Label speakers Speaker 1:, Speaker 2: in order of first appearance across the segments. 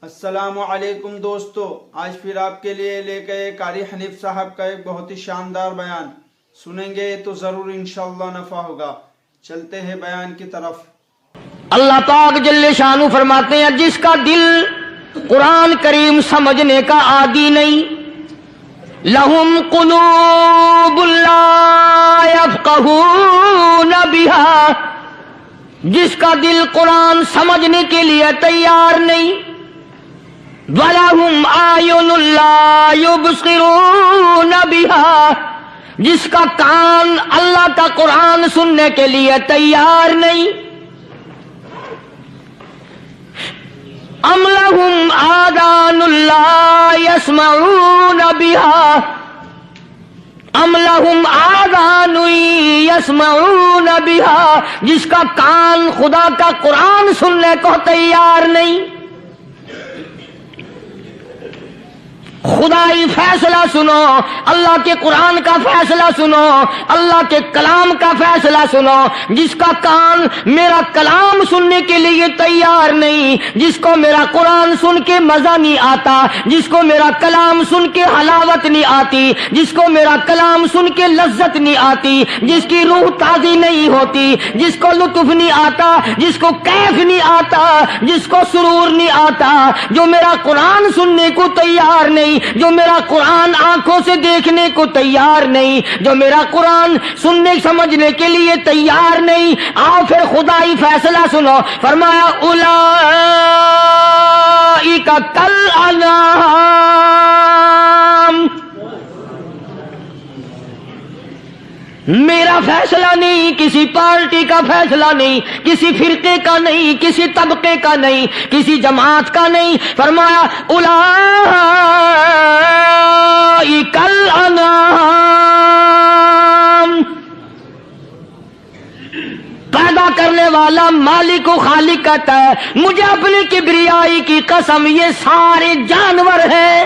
Speaker 1: السلام علیکم دوستو، آج پھر آپ کے لیے لے کے قاری حنیف صاحب کا ایک بہت ہی شاندار بیان سنیں گے تو ضرور انشاءاللہ نفع ہوگا۔ چلتے ہیں بیان کی طرف۔
Speaker 2: اللہ پاک جل شانہ فرماتے ہیں جس کا دل قرآن کریم سمجھنے کا عادی نہیں، لہم قلوب لا یفقہون بہا، جس کا دل قرآن سمجھنے کے لیے تیار نہیں، وَلَهُمْ أَعْيُنٌ لَا يُبْصِرُونَ بِهَا، جس کا کان اللہ کا قرآن سننے کے لیے تیار نہیں، أَمْ لَهُمْ آذَانٌ لَا يَسْمَعُونَ بِهَا، أَمْ لَهُمْ آذَانٌ يَسْمَعُونَ بِهَا، جس کا کان خدا کا قرآن سننے کو تیار نہیں۔ خدائی فیصلہ سنو، اللہ کے قرآن کا فیصلہ سنو، اللہ کے کلام کا فیصلہ سنو۔ جس کا کان میرا کلام سننے کے لیے تیار نہیں، جس کو میرا قرآن سن کے مزہ نہیں آتا، جس کو میرا کلام سن کے حلاوت نہیں آتی، جس کو میرا کلام سن کے لذت نہیں آتی، جس کی روح تازی نہیں ہوتی، جس کو لطف نہیں آتا، جس کو کیف نہیں آتا، جس کو سرور نہیں آتا، جو میرا قرآن سننے کو تیار نہیں، جو میرا قرآن آنکھوں سے دیکھنے کو تیار نہیں، جو میرا قرآن سننے سمجھنے کے لیے تیار نہیں، آؤ پھر خدائی فیصلہ سنو۔ فرمایا اولئک کالانعام، میرا فیصلہ نہیں، کسی پارٹی کا فیصلہ نہیں، کسی فرقے کا نہیں، کسی طبقے کا نہیں، کسی جماعت کا نہیں۔ فرمایا اولئک الانعام، پیدا کرنے والا مالک و خالق کہتا ہے مجھے اپنی کبریائی کی قسم یہ سارے جانور ہیں،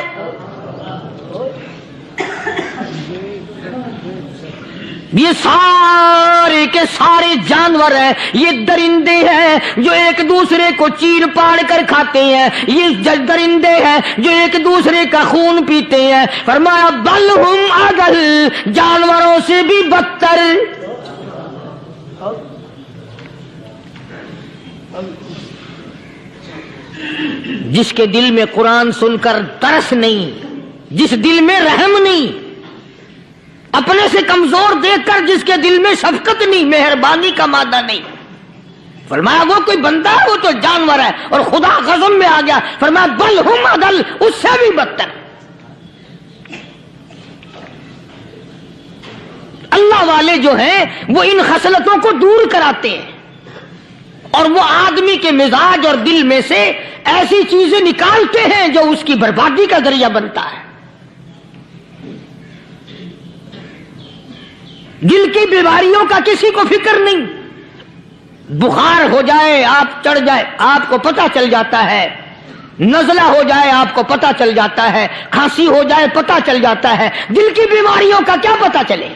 Speaker 2: یہ سارے کے سارے جانور ہیں، یہ درندے ہیں جو ایک دوسرے کو چیر پاڑ کر کھاتے ہیں، یہ درندے ہیں جو ایک دوسرے کا خون پیتے ہیں۔ فرمایا بل ہم اضل، جانوروں سے بھی بدتر۔ جس کے دل میں قرآن سن کر ترس نہیں، جس دل میں رحم نہیں، اپنے سے کمزور دیکھ کر جس کے دل میں شفقت نہیں، مہربانی کا مادہ نہیں، فرمایا وہ کوئی بندہ ہے، وہ تو جانور ہے۔ اور خدا غضب میں آ گیا، فرمایا بل ہم اضل، اس سے بھی بدتر۔ اللہ والے جو ہیں وہ ان خصلتوں کو دور کراتے ہیں، اور وہ آدمی کے مزاج اور دل میں سے ایسی چیزیں نکالتے ہیں جو اس کی بربادی کا ذریعہ بنتا ہے۔ دل کی بیماریوں کا کسی کو فکر نہیں، بخار ہو جائے آپ چڑھ جائے آپ کو پتہ چل جاتا ہے، نزلہ ہو جائے آپ کو پتہ چل جاتا ہے، کھانسی ہو جائے پتہ چل جاتا ہے، دل کی بیماریوں کا کیا پتہ چلے؟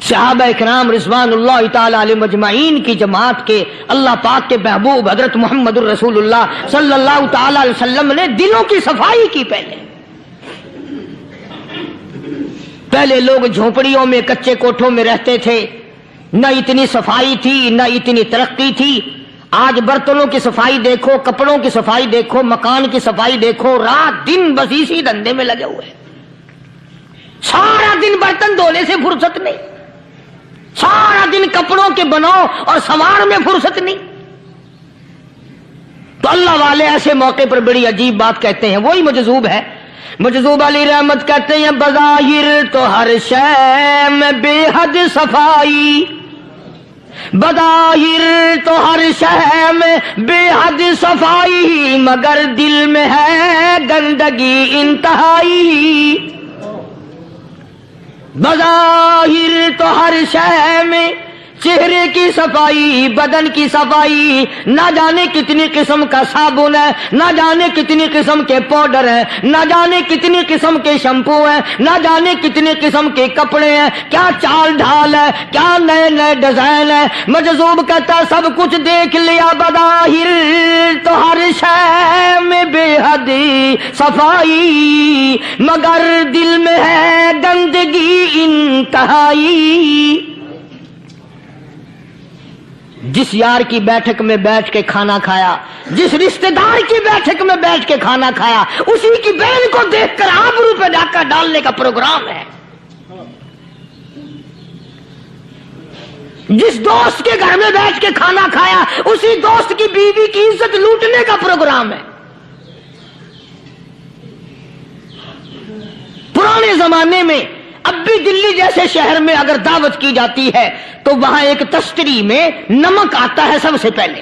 Speaker 2: صحابہ اکرام رضوان اللہ تعالی علیہم اجمعین کی جماعت کے اللہ پاک کے محبوب حضرت محمد الرسول اللہ صلی اللہ تعالی علیہ وسلم نے دلوں کی صفائی کی۔ پہلے لوگ جھونپڑیوں میں کچے کوٹھوں میں رہتے تھے، نہ اتنی صفائی تھی نہ اتنی ترقی تھی۔ آج برتنوں کی صفائی دیکھو، کپڑوں کی صفائی دیکھو، مکان کی صفائی دیکھو، رات دن بس اسی دھندے میں لگے ہوئے، سارا دن برتن دھونے سے فرصت نہیں، سارا دن کپڑوں کے بناؤ اور سنوار میں فرصت نہیں۔ تو اللہ والے ایسے موقع پر بڑی عجیب بات کہتے ہیں، وہی مجذوب ہے، مجذوب علی رحمت کہتے ہیں بظاہر تو ہر شے میں بے حد صفائی، بظاہر تو ہر شے میں بے حد صفائی، مگر دل میں ہے گندگی انتہائی۔ بظاہر تو ہر شے میں चेहरे की सफाई, बदन की सफाई, ना जाने कितनी किस्म का साबुन है, ना जाने कितनी किस्म के पाउडर है, ना जाने कितनी किस्म के शैम्पू है, ना जाने कितने किस्म के कपड़े हैं, क्या चाल ढाल है, क्या नए नए डिजाइन है। मजजूब कहता सब कुछ देख लिया बदाहिर तो हर शय में बेहदी सफाई, मगर दिल में है गंदगी इंतहाई। जिस यार की बैठक में बैठ के खाना खाया, जिस रिश्तेदार की बैठक में बैठ के खाना खाया, उसी की बहन को देखकर आबरू पे डाका डालने का प्रोग्राम है। जिस दोस्त के घर में बैठ के खाना खाया, उसी दोस्त की बीवी की इज्जत लूटने का प्रोग्राम है। पुराने जमाने में अब भी दिल्ली जैसे शहर में अगर दावत की जाती है तो वहां एक तस्तरी में नमक आता है सबसे पहले।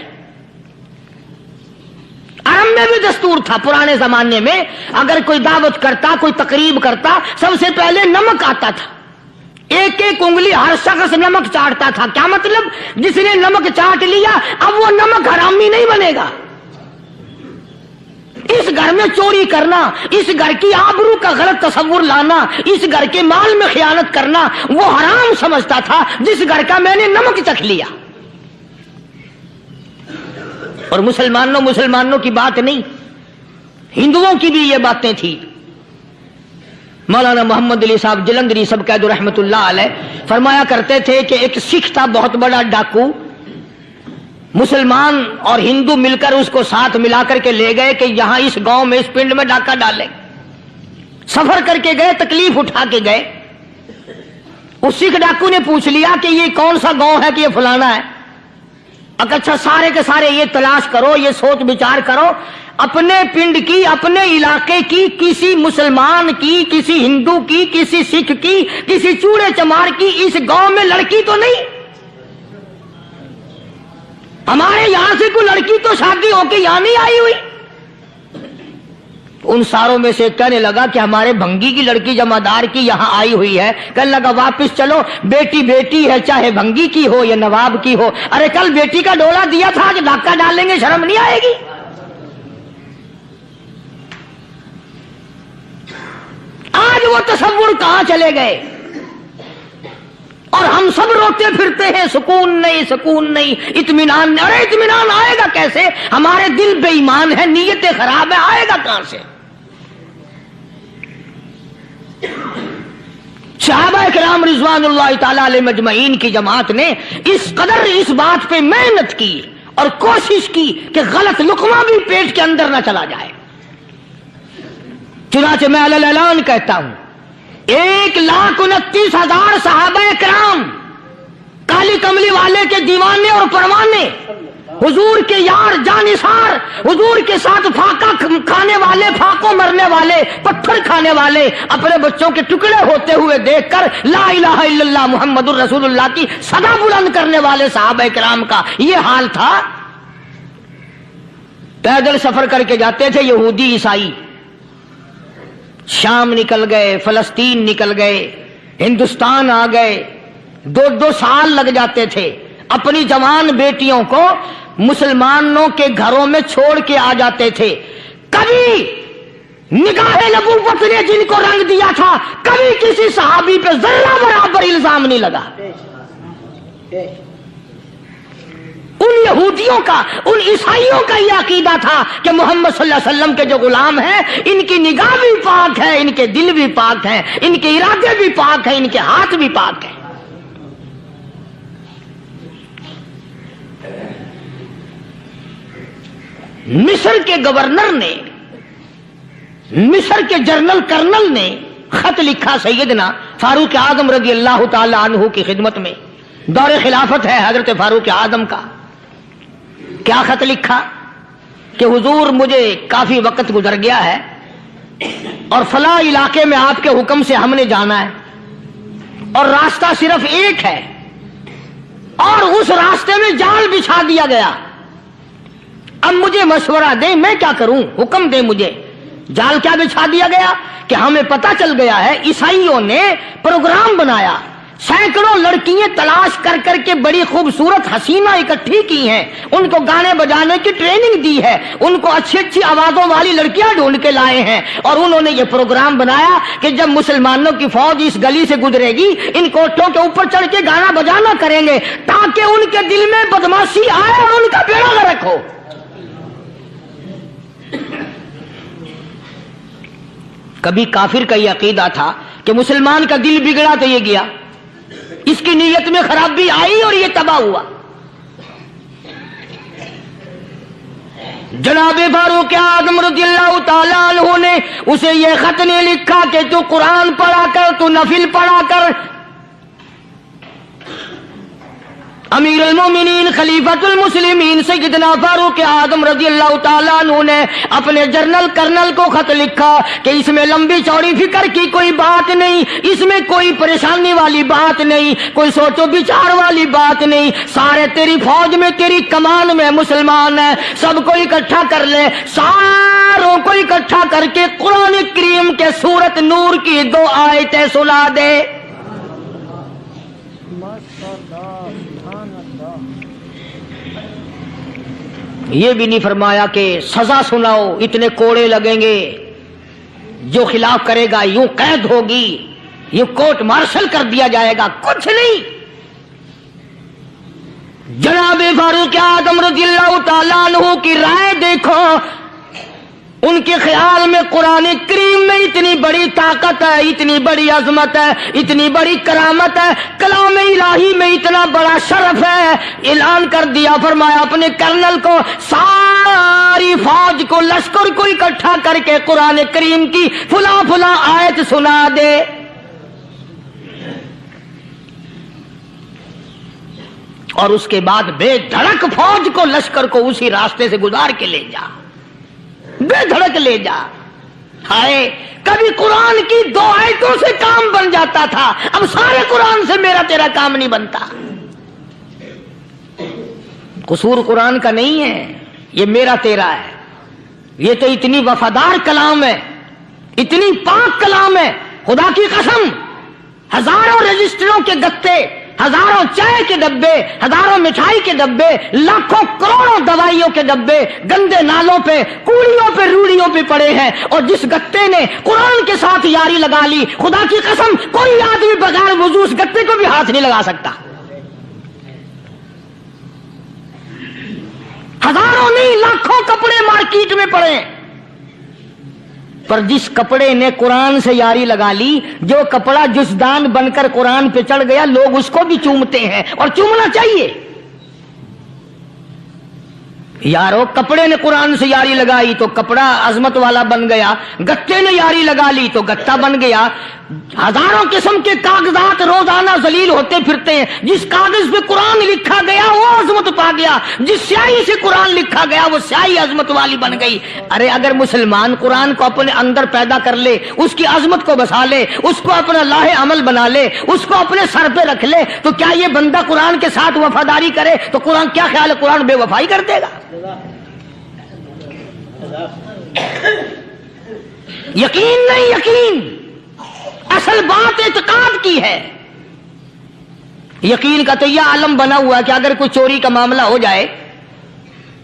Speaker 2: अरब में भी दस्तूर था पुराने जमाने में, अगर कोई दावत करता, कोई तकरीब करता, सबसे पहले नमक आता था। एक एक उंगली हर शख्स नमक चाटता था। क्या मतलब? जिसने नमक चाट लिया अब वो नमक हरामी नहीं बनेगा। इस घर में चोरी करना, इस घर की आबरू का गलत तस्वुर लाना, इस घर के माल में खयानत करना वो हराम समझता था जिस घर का मैंने नमक चख लिया। और मुसलमानों की बात नहीं, हिंदुओं की भी ये बातें थी। मौलाना मोहम्मद अली साहब जलंधरी सब कैद रहमतुल्लाह अलैह फरमाया करते थे कि एक सिख था बहुत बड़ा डाकू, मुसलमान और हिंदू मिलकर उसको साथ मिलाकर के ले गए कि यहां इस गांव में, इस पिंड में डाका डालें। सफर करके गए, तकलीफ उठा के गए। उस सिख डाकू ने पूछ लिया कि ये कौन सा गांव है कि ये फलाना है। अच्छा सारे के सारे ये तलाश करो, ये सोच विचार करो, अपने पिंड की, अपने इलाके की, किसी मुसलमान की, किसी हिंदू की, किसी सिख की, किसी चूड़े चमार की इस गांव में लड़की तो नहीं। हमारे यहां से कोई लड़की तो शादी होके यहां नहीं आई हुई। उन सारों में से कहने लगा कि हमारे भंगी की लड़की जमादार की यहां आई हुई है। कहने लगा वापस चलो, बेटी बेटी है, चाहे भंगी की हो या नवाब की हो। अरे कल बेटी का डोला दिया था, आज डाका डालेंगे, शर्म नहीं आएगी? आज वो तसव्वुर कहां चले गए और हम सब रोते फिरते हैं, सुकून नहीं, सुकून नहीं, इत्मीनान नहीं। अरे इत्मीनान आएगा कैसे? हमारे दिल बेईमान है, नीयतें खराब है, आएगा कहां से? सहाबा किराम रिज़वानुल्लाह ताला अलैहिम अजमईन की जमात ने इस कदर इस बात पे मेहनत की और कोशिश की कि गलत लुकमा भी पेट के अंदर न चला जाए। चुनाचे मैं अलल ऐलान कहता हूं, 1,29,000 सहाबा किराम, काली कमली वाले के दीवाने और परवाने, हुजूर के यार जानिसार, हुजूर के साथ फाका खाने वाले, फाको मरने वाले, पत्थर खाने वाले, अपने बच्चों के टुकड़े होते हुए देखकर ला इलाहा इल्लल्लाह मुहम्मदुर रसूलुल्लाह की सदा बुलंद करने वाले सहाबा किराम का ये हाल था। पैदल सफर करके जाते थे यहूदी ईसाई, शाम निकल गए, फलस्तीन निकल गए, हिंदुस्तान आ गए, 2-2 साल लग जाते थे। अपनी जवान बेटियों को मुसलमानों के घरों में छोड़ के आ जाते थे। कभी निगाहे नबूवत ने जिनको रंग दिया था, कभी किसी सहाबी पे जर्रा बराबर इल्जाम नहीं लगा। उन यहूदियों का, उन ईसाइयों का यह अकीदा था कि मोहम्मद सल्लल्लाहु अलैहि वसल्लम के जो गुलाम हैं, इनकी निगाह भी पाक है, इनके दिल भी पाक हैं, इनके इरादे भी पाक हैं, इनके हाथ भी पाक हैं। मिस्र के गवर्नर ने, मिस्र के जनरल कर्नल ने खत लिखा सैयदना फारूक आजम रज़ी अल्लाह ताला अन्हु की खिदमत में। दौरे खिलाफत है हजरत फारूक आजम का। क्या खत लिखा कि हुजूर मुझे काफी वक्त गुजर गया है और फला इलाके में आपके हुक्म से हमने जाना है और रास्ता सिर्फ एक है और उस रास्ते में जाल बिछा दिया गया। अब मुझे मशवरा दे, मैं क्या करूं, हुक्म दे मुझे। जाल क्या बिछा दिया गया कि हमें पता चल गया है ईसाइयों ने प्रोग्राम बनाया सैकड़ों लड़कियां तलाश कर करके बड़ी खूबसूरत हसीना इकट्ठी की हैं, उनको गाने बजाने की ट्रेनिंग दी है, उनको अच्छी अच्छी आवाजों वाली लड़कियां ढूंढ के लाए हैं, और उन्होंने ये प्रोग्राम बनाया कि जब मुसलमानों की फौज इस गली से गुजरेगी इन कोठों के ऊपर चढ़ के गाना बजाना करेंगे ताकि उनके दिल में बदमाशी आए और उनका बेड़ा गर्क हो। कभी काफिर का यह अकीदा था कि मुसलमान का दिल बिगड़ा तो ये गया, इसकी नीयत में खराबी आई और ये तबाह हुआ। जनाबे फारूक आज़म रज़ियल्लाहु ताला अन्हु ने उसे ये खत नहीं लिखा कि तू कुरान पढ़ा कर, तू नफिल पढ़ा कर। अमीर अल-मोमिनीन खलीफतुल मुस्लिमीन सैयदना फारूक आज़म रज़ियल्लाहु ताला अन्हु ने अपने जनरल कर्नल को खत लिखा कि इसमें लंबी चौड़ी फिक्र की कोई बात नहीं, इसमें कोई परेशानी वाली बात नहीं, कोई सोचो विचार वाली बात नहीं, सारे तेरी फौज में तेरी कमान में मुसलमान है, सबको इकट्ठा कर ले, सारों को इकट्ठा करके कुरान करीम के सूरत नूर की 2 आयतें सुना दे। ये भी नहीं फरमाया कि सजा सुनाओ, इतने कोड़े लगेंगे, जो खिलाफ करेगा यूं कैद होगी, यूं कोर्ट मार्शल कर दिया जाएगा, कुछ नहीं। जनाबे फारूक आज़म रज़ियल्लाहु ताला अन्हु की राय देखो, उनके ख्याल में कुरान करीम में इतनी बड़ी ताकत है, इतनी बड़ी अजमत है, इतनी बड़ी करामत है, कलाम इलाही में इतना बड़ा शरफ है। ऐलान कर दिया, फरमाया अपने कर्नल को सारी फौज को, लश्कर को इकट्ठा करके कुरान करीम की फुला फुला आयत सुना दे। और उसके बाद बेधड़क फौज को, लश्कर को उसी रास्ते से गुजार के ले जा, बेधड़क ले जा। हाय, कभी कुरान की 2 आयतों से काम बन जाता था, अब सारे कुरान से मेरा तेरा काम नहीं बनता। कसूर कुरान का नहीं है, ये मेरा तेरा है। ये तो इतनी वफादार कलाम है, इतनी पाक कलाम है, खुदा की कसम। हजारों रजिस्टरों के गत्ते, हजारों चाय के डब्बे, हजारों मिठाई के डब्बे, लाखों करोड़ों दवाइयों के डब्बे गंदे नालों पे, कूड़ियों पे, रूड़ियों पे पड़े हैं, और जिस गत्ते ने कुरान के साथ यारी लगा ली, खुदा की कसम कोई आदमी बगैर वुजू उस गत्ते को भी हाथ नहीं लगा सकता। हजारों नहीं, लाखों कपड़े मार्केट में पड़े, पर जिस कपड़े ने कुरान से यारी लगा ली, जो कपड़ा जुज़दान बनकर कुरान पे चढ़ गया, लोग उसको भी चूमते हैं, और चूमना चाहिए। यारो, कपड़े ने कुरान से यारी लगाई तो कपड़ा अजमत वाला बन गया, गत्ते ने यारी लगा ली तो गत्ता बन गया। हजारों किस्म के कागजात रोजाना जलील होते फिरते हैं, जिस कागज पे कुरान लिखा गया वो अजमत पा गया, जिस स्याही से कुरान लिखा गया वो स्याही अजमत वाली बन गई। अरे अगर मुसलमान कुरान को अपने अंदर पैदा कर ले, उसकी अजमत को बसा ले, उसको अपना लाहे अमल बना ले, उसको अपने सर पे रख ले, तो क्या ये बंदा कुरान के साथ वफादारी करे तो कुरान, क्या ख्याल है, कुरान बेवफाई कर देगा? यकीन नहीं, यकीन असल बात इत्काद की है। यकीन का तो यह आलम बना हुआ कि अगर कोई चोरी का मामला हो जाए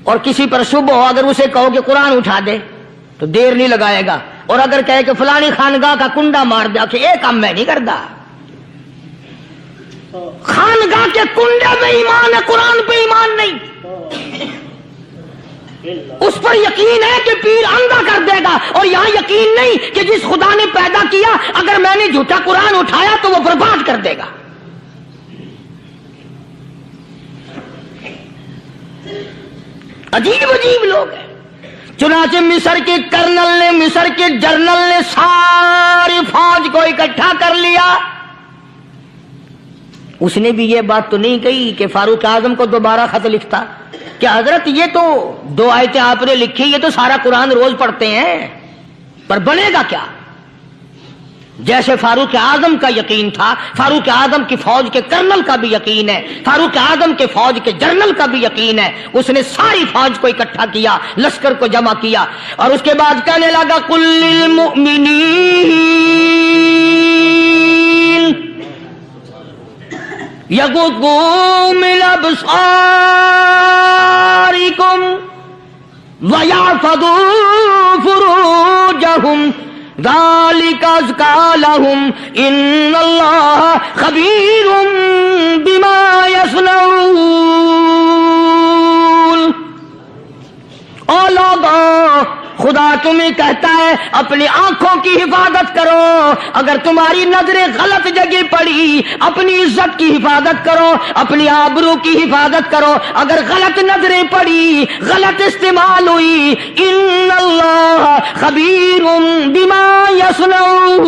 Speaker 2: और किसी पर शुभ हो, अगर उसे कहो कि कुरान उठा दे तो देर नहीं लगाएगा, और अगर कहे कि फलानी खानगाह का कुंडा मार दे, कि एक काम मैं नहीं करता। खानगाह के कुंडे पे ईमान है, कुरान पे ईमान नहीं। उस पर यकीन है कि पीर अंधा कर देगा, और यहां यकीन नहीं कि जिस खुदा ने पैदा किया, अगर मैंने झूठा कुरान उठाया तो वो बर्बाद कर देगा। अजीब अजीब लोग हैं। चुनाचे मिस्र के कर्नल ने, मिस्र के जर्नल ने सारी फौज को इकट्ठा कर लिया। उसने भी ये बात तो नहीं कही कि फारूक आजम को दोबारा खत लिखता कि हजरत ये तो 2 आयतें आपने लिखी, ये तो सारा कुरान रोज पढ़ते हैं, पर बनेगा क्या? जैसे फारूक आजम का यकीन था, फारूक आजम की फौज के कर्नल का भी यकीन है, फारूक आजम के फौज के जनरल का भी यकीन है। उसने सारी फौज को इकट्ठा किया, लश्कर को जमा किया, और उसके बाद कहने लगा कुल्लिल मुमिनीन यगुद्दू मिन अबसारिकुम वयहफदू फुरूजहुम ज़ालिका अज़का लहुम इन्नल्लाह खबीरुम बिमा यसनऊन। ओ लोगों, खुदा तुम्हें कहता है अपनी आंखों की हिफाजत करो। अगर तुम्हारी नजरें गलत जगह पड़ी, अपनी इज्जत की हिफाजत करो, अपनी आबरू की हिफाजत करो। अगर गलत नजरें पड़ी, गलत इस्तेमाल हुई, इन्नल्लाह खबीरुम बिमा यसनऊन।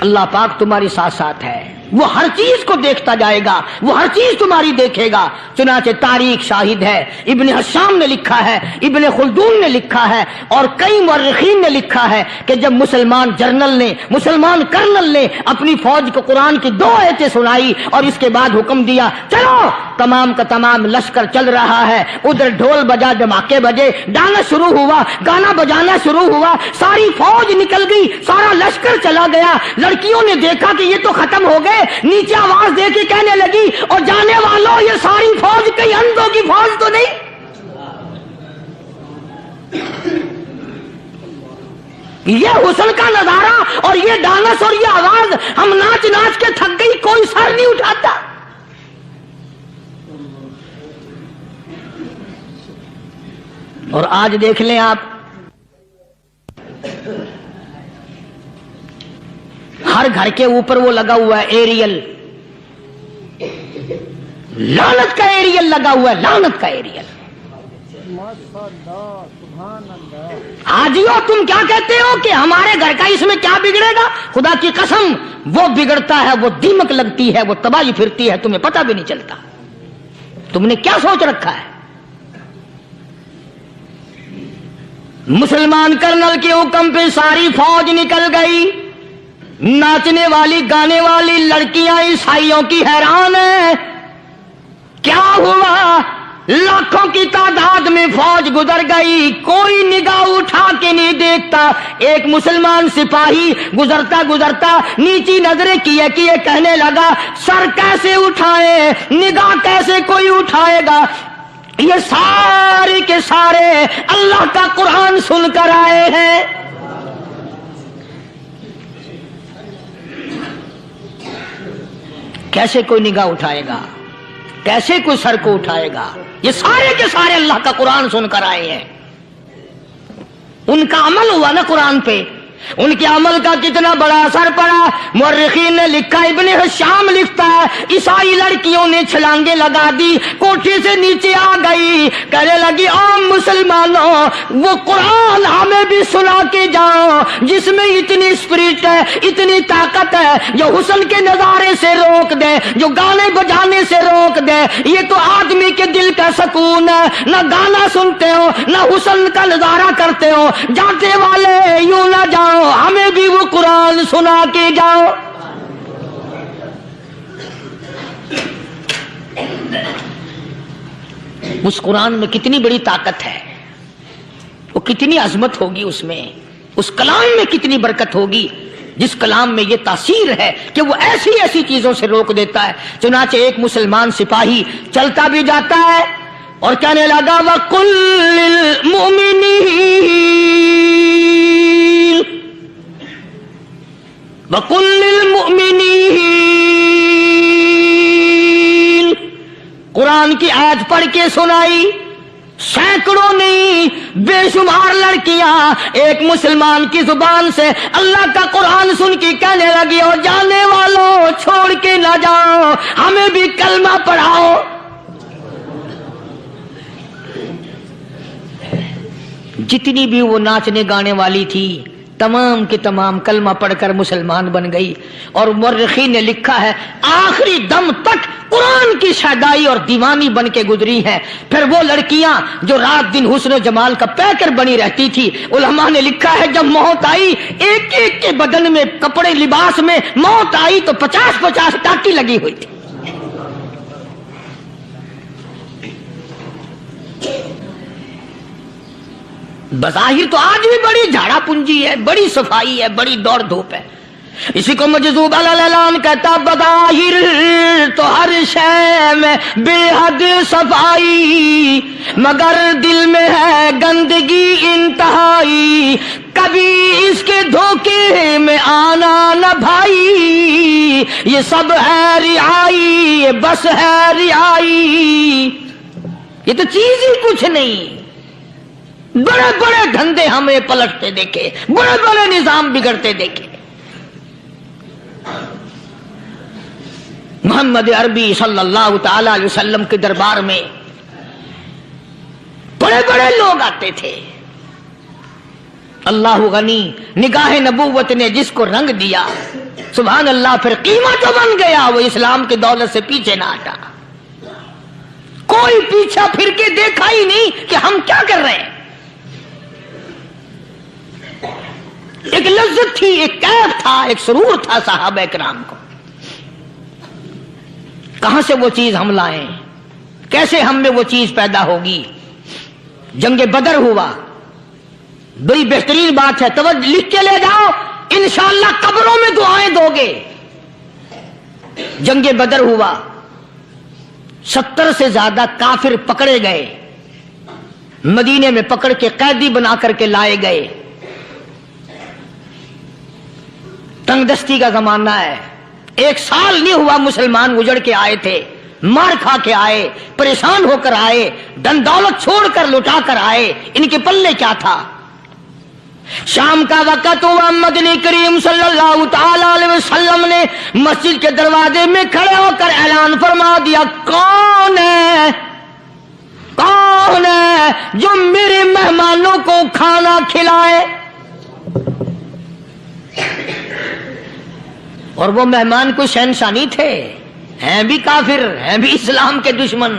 Speaker 2: अल्लाह पाक तुम्हारी साथ साथ है, वो हर चीज को देखता जाएगा, वो हर चीज तुम्हारी देखेगा। चुनाचे तारीख शाहिद है, इब्ने हशाम ने लिखा है, इब्ने खुल्दून ने लिखा है और कई मुअर्रिखीन ने लिखा है कि जब मुसलमान जर्नल ने, मुसलमान कर्नल ने अपनी फौज को कुरान की 2 आयतें सुनाई और इसके बाद हुक्म दिया चलो, तमाम का तमाम लश्कर चल रहा है। उधर ढोल बजा, धमाके बजे, गाना शुरू हुआ, गाना बजाना शुरू हुआ, सारी फौज निकल गई, सारा लश्कर चला गया। लड़कियों ने देखा कि ये तो खत्म हो गए, नीचे आवाज दे के कहने लगी और जाने वालों, ये सारी फौज कई अंधों की फौज तो नहीं। ये हुस्न का नजारा और ये डांस और ये आवाज, हम नाच नाच के थक गई, कोई सर नहीं उठाता। और आज देख लें आप, हर घर के ऊपर वो लगा हुआ है एरियल, लानत का एरियल लगा हुआ है, लानत का एरियल। हाजियो, तुम क्या कहते हो कि हमारे घर का इसमें क्या बिगड़ेगा? खुदा की कसम, वो बिगड़ता है, वो दीमक लगती है, वो तबाही फिरती है, तुम्हें पता भी नहीं चलता। तुमने क्या सोच रखा है? मुसलमान कर्नल के हुक्म पे सारी फौज निकल गई। नाचने वाली, गाने वाली लड़कियां ईसाइयों की हैरान है। क्या हुआ? लाखों की तादाद में फौज गुजर गई, कोई निगाह उठा के नहीं देखता। एक मुसलमान सिपाही गुजरता गुजरता नीची नजरें किए किए कहने लगा, सर कैसे उठाए, निगाह कैसे कोई उठाएगा? ये सारे के सारे अल्लाह का कुरान सुनकर आए हैं। कैसे कोई निगाह उठाएगा, कैसे कोई सर को उठाएगा? ये सारे के सारे अल्लाह का कुरान सुनकर आए हैं। उनका अमल हुआ ना कुरान पे, उनके अमल का कितना बड़ा असर पड़ा। मुअर्रिखीन ने लिखा, इब्ने हशाम लिखता है, ईसाई लड़कियों ने छलांगे लगा दी, कोठे से नीचे आ गई, कहने लगी ओ मुसलमानों, वो कुरान हमें भी सुना के जाओ जिसमें इतनी स्पिरिट है, इतनी ताकत है, जो हुस्न के नजारे से रोक दे, जो गाने बजाने से रोक दे। ये तो आदमी के दिल का सुकून है, न गाना सुनते हो, न हुस्न का नजारा करते हो। जाते वाले यूं ना जाओ, हमें भी वो कुरान सुना के जाओ। उस कुरान में कितनी बड़ी ताकत है, वो कितनी अजमत होगी उसमें, उस कलाम में कितनी बरकत होगी, जिस कलाम में ये तासीर है कि वो ऐसी ऐसी चीजों से रोक देता है। चुनाचे एक मुसलमान सिपाही चलता भी जाता है और कहने लगा, वकुल्लिल मुमिनीन, वकुल्लिल मुमिनीन। कुरान की आयत पढ़ के सुनाई। सैकड़ों नहीं, बेशुमार लड़कियां एक मुसलमान की जुबान से अल्लाह का कुरान सुन के कहने लगी, और जाने वालों छोड़ के ना जाओ, हमें भी कलमा पढ़ाओ। जितनी भी वो नाचने गाने वाली थी, तमाम की तमाम कलमा पढ़कर मुसलमान बन गई। और मुअर्रिखीन ने लिखा है, आखिरी दम तक कुरान की शादाई और दीवानी बन के गुजरी है। फिर वो लड़कियां जो रात दिन हुस्न जमाल का पैकर बनी रहती थी, उलमा ने लिखा है जब मौत आई, एक एक के बदन में, कपड़े लिबास में मौत आई तो 50-50 टाटी लगी हुई थी। बज़ाहिर तो आज भी बड़ी झाड़ा पूंजी है, बड़ी सफाई है, बड़ी दौड़ धूप है, इसी को मजज़ूब अल-ऐलान कहता, बज़ाहिर तो हर शय में बेहद सफाई, मगर दिल में है गंदगी इंतहाई, कभी इसके धोखे में आना न भाई, ये सब है रियाई, ये बस है रियाई। ये तो चीज ही कुछ नहीं। बड़े बड़े धंधे हमें पलटते देखे, बड़े बड़े निजाम बिगड़ते देखे। मोहम्मद अरबी सल्लल्लाहु ताला अलैहि वसल्लम के दरबार में बड़े बड़े लोग आते थे। अल्लाह गनी, निगाह नबूवत ने जिसको रंग दिया, सुभान अल्लाह, फिर कीमत बन गया। वो इस्लाम की दौलत से पीछे ना हटा। कोई पीछा फिर के देखा ही नहीं कि हम क्या कर रहे हैं। एक लज्जत थी, एक कैफ था, एक सुरूर था सहाबा किराम को। कहां से वो चीज हम लाएं, कैसे हम में वो चीज पैदा होगी। जंगे बदर हुआ, बड़ी बेहतरीन बात है, तवज्जो लिख के ले जाओ, इंशाअल्लाह कब्रों में दुआएं दोगे। जंगे बदर हुआ, 70 से ज्यादा काफिर पकड़े गए, मदीने में पकड़ के कैदी बना करके लाए गए। तंगदस्ती का जमाना है, 1 साल नहीं हुआ मुसलमान उजड़ के आए थे, मार खा के आए, परेशान होकर आए, धन दौलत छोड़कर लुटा कर आए। इनके पल्ले क्या था। शाम का वक्त हुआ, मदनी करीम सल्लल्लाहु ताला अलैहि वसल्लम ने मस्जिद के दरवाजे में खड़े होकर ऐलान फरमा दिया, कौन है, कौन है जो मेरे मेहमानों को खाना खिलाए। और वो मेहमान कोई शहंशाह नहीं थे, हैं भी काफिर, हैं भी इस्लाम के दुश्मन,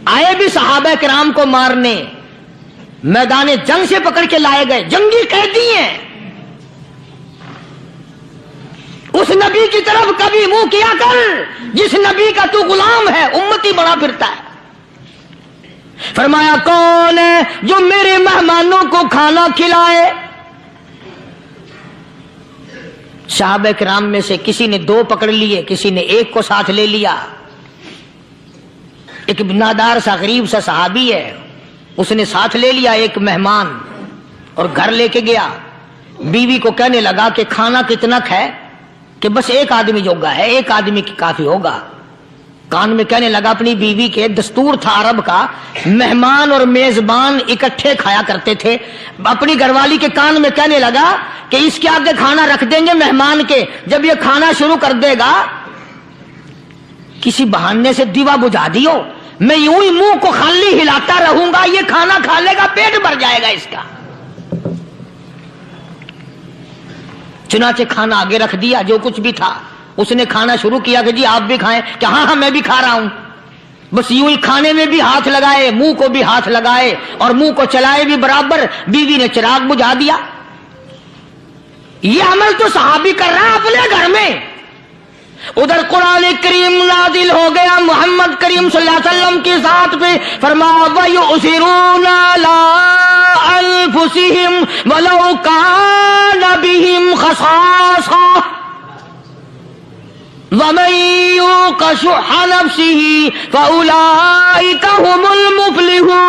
Speaker 2: आए भी सहाबा किराम को मारने, मैदान जंग से पकड़ के लाए गए, जंगी कैदी हैं। उस नबी की तरफ कभी मुंह किया कर जिस नबी का तू गुलाम है, उम्मती बना फिरता है। फरमाया, कौन है जो मेरे मेहमानों को खाना खिलाए। सहाबा किराम में से किसी ने 2 पकड़ लिए, किसी ने 1 को साथ ले लिया। एक बिनादार सा गरीब सा सहाबी है, उसने साथ ले लिया एक मेहमान और घर लेके गया। बीवी को कहने लगा कि खाना कितना है, कि बस 1 आदमी जोगा है, 1 आदमी की काफी होगा। कान में कहने लगा अपनी बीवी के, दस्तूर था अरब का, मेहमान और मेजबान इकट्ठे खाया करते थे। अपनी घरवाली के कान में कहने लगा कि इसके आगे खाना रख देंगे मेहमान के, जब ये खाना शुरू कर देगा किसी बहाने से दीवा बुझा दियो, मैं यूं ही मुंह को खाली हिलाता रहूंगा, ये खाना खा लेगा, पेट भर जाएगा इसका। चुनाचे खाना आगे रख दिया, जो कुछ भी था। उसने खाना शुरू किया कि जी आप भी खाएं, कि हाँ हाँ मैं भी खा रहा हूं। बस यूं ही खाने में भी हाथ लगाए, मुंह को भी हाथ लगाए और मुंह को चलाए भी बराबर। बीवी ने चिराग बुझा दिया। ये अमल तो सहाबी कर रहा है अपने घर में। उधर कुरान करीम नाजिल हो गया मोहम्मद करीम सल्लल्लाहु अलैहि वसल्लम के साथ पे, फरमाया वयुसिरूना अला अनफुसिहिम वलौ कान बिहिम खसासा वमन युक़ शुह्ह नफ्सिही फउलाइका हुमुल मुफ़्लिहून।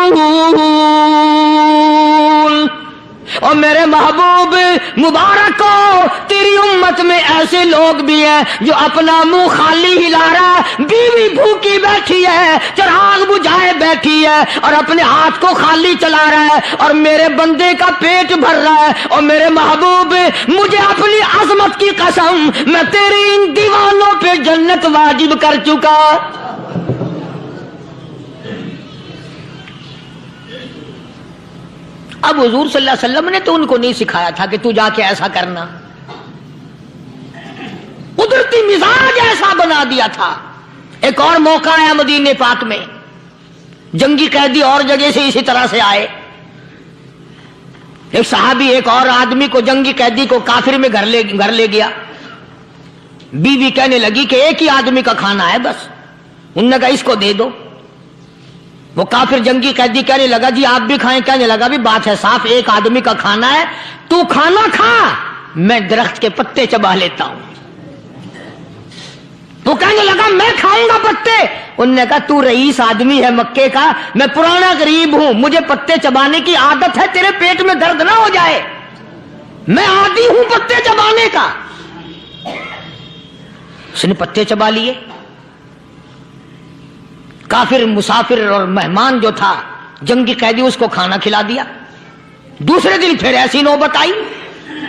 Speaker 2: और मेरे महबूब मुबारक हो, तेरी उम्मत में ऐसे लोग भी हैं जो अपना मुंह खाली हिला रहा है, बीवी भूखी बैठी है, चिराग बुझाए बैठी है और अपने हाथ को खाली चला रहा है और मेरे बंदे का पेट भर रहा है। और मेरे महबूब, मुझे अपनी अजमत की कसम, मैं तेरे इन दीवानों पे जन्नत वाजिब कर चुका। अब हुजूर सल्लल्लाहु अलैहि वसल्लम ने तो उनको नहीं सिखाया था कि तू जाके ऐसा करना, कुदरती मिजाज ऐसा बना दिया था। एक और मौका आया मदीने पाक में, जंगी कैदी और जगह से इसी तरह से आए। एक सहाबी एक और आदमी को, जंगी कैदी को काफिर में घर ले गया। बीवी कहने लगी कि 1 ही आदमी का खाना है बस। उन्होंने कहा इसको दे दो। वो काफिर जंगी कैदी कहने लगा जी आप भी खाएं। कहने लगा भी बात है साफ, 1 आदमी का खाना है, तू खाना खा मैं दरख्त के पत्ते चबा लेता हूं। वो कहने लगा मैं खाऊंगा पत्ते। उन्होंने कहा तू रईस आदमी है मक्के का, मैं पुराना गरीब हूं, मुझे पत्ते चबाने की आदत है, तेरे पेट में दर्द ना हो जाए, मैं आदी हूं पत्ते चबाने का। उसने पत्ते चबा लिए। काफिर मुसाफिर और मेहमान जो था जंगी कैदी, उसको खाना खिला दिया। दूसरे दिन फिर ऐसी नौबत आई,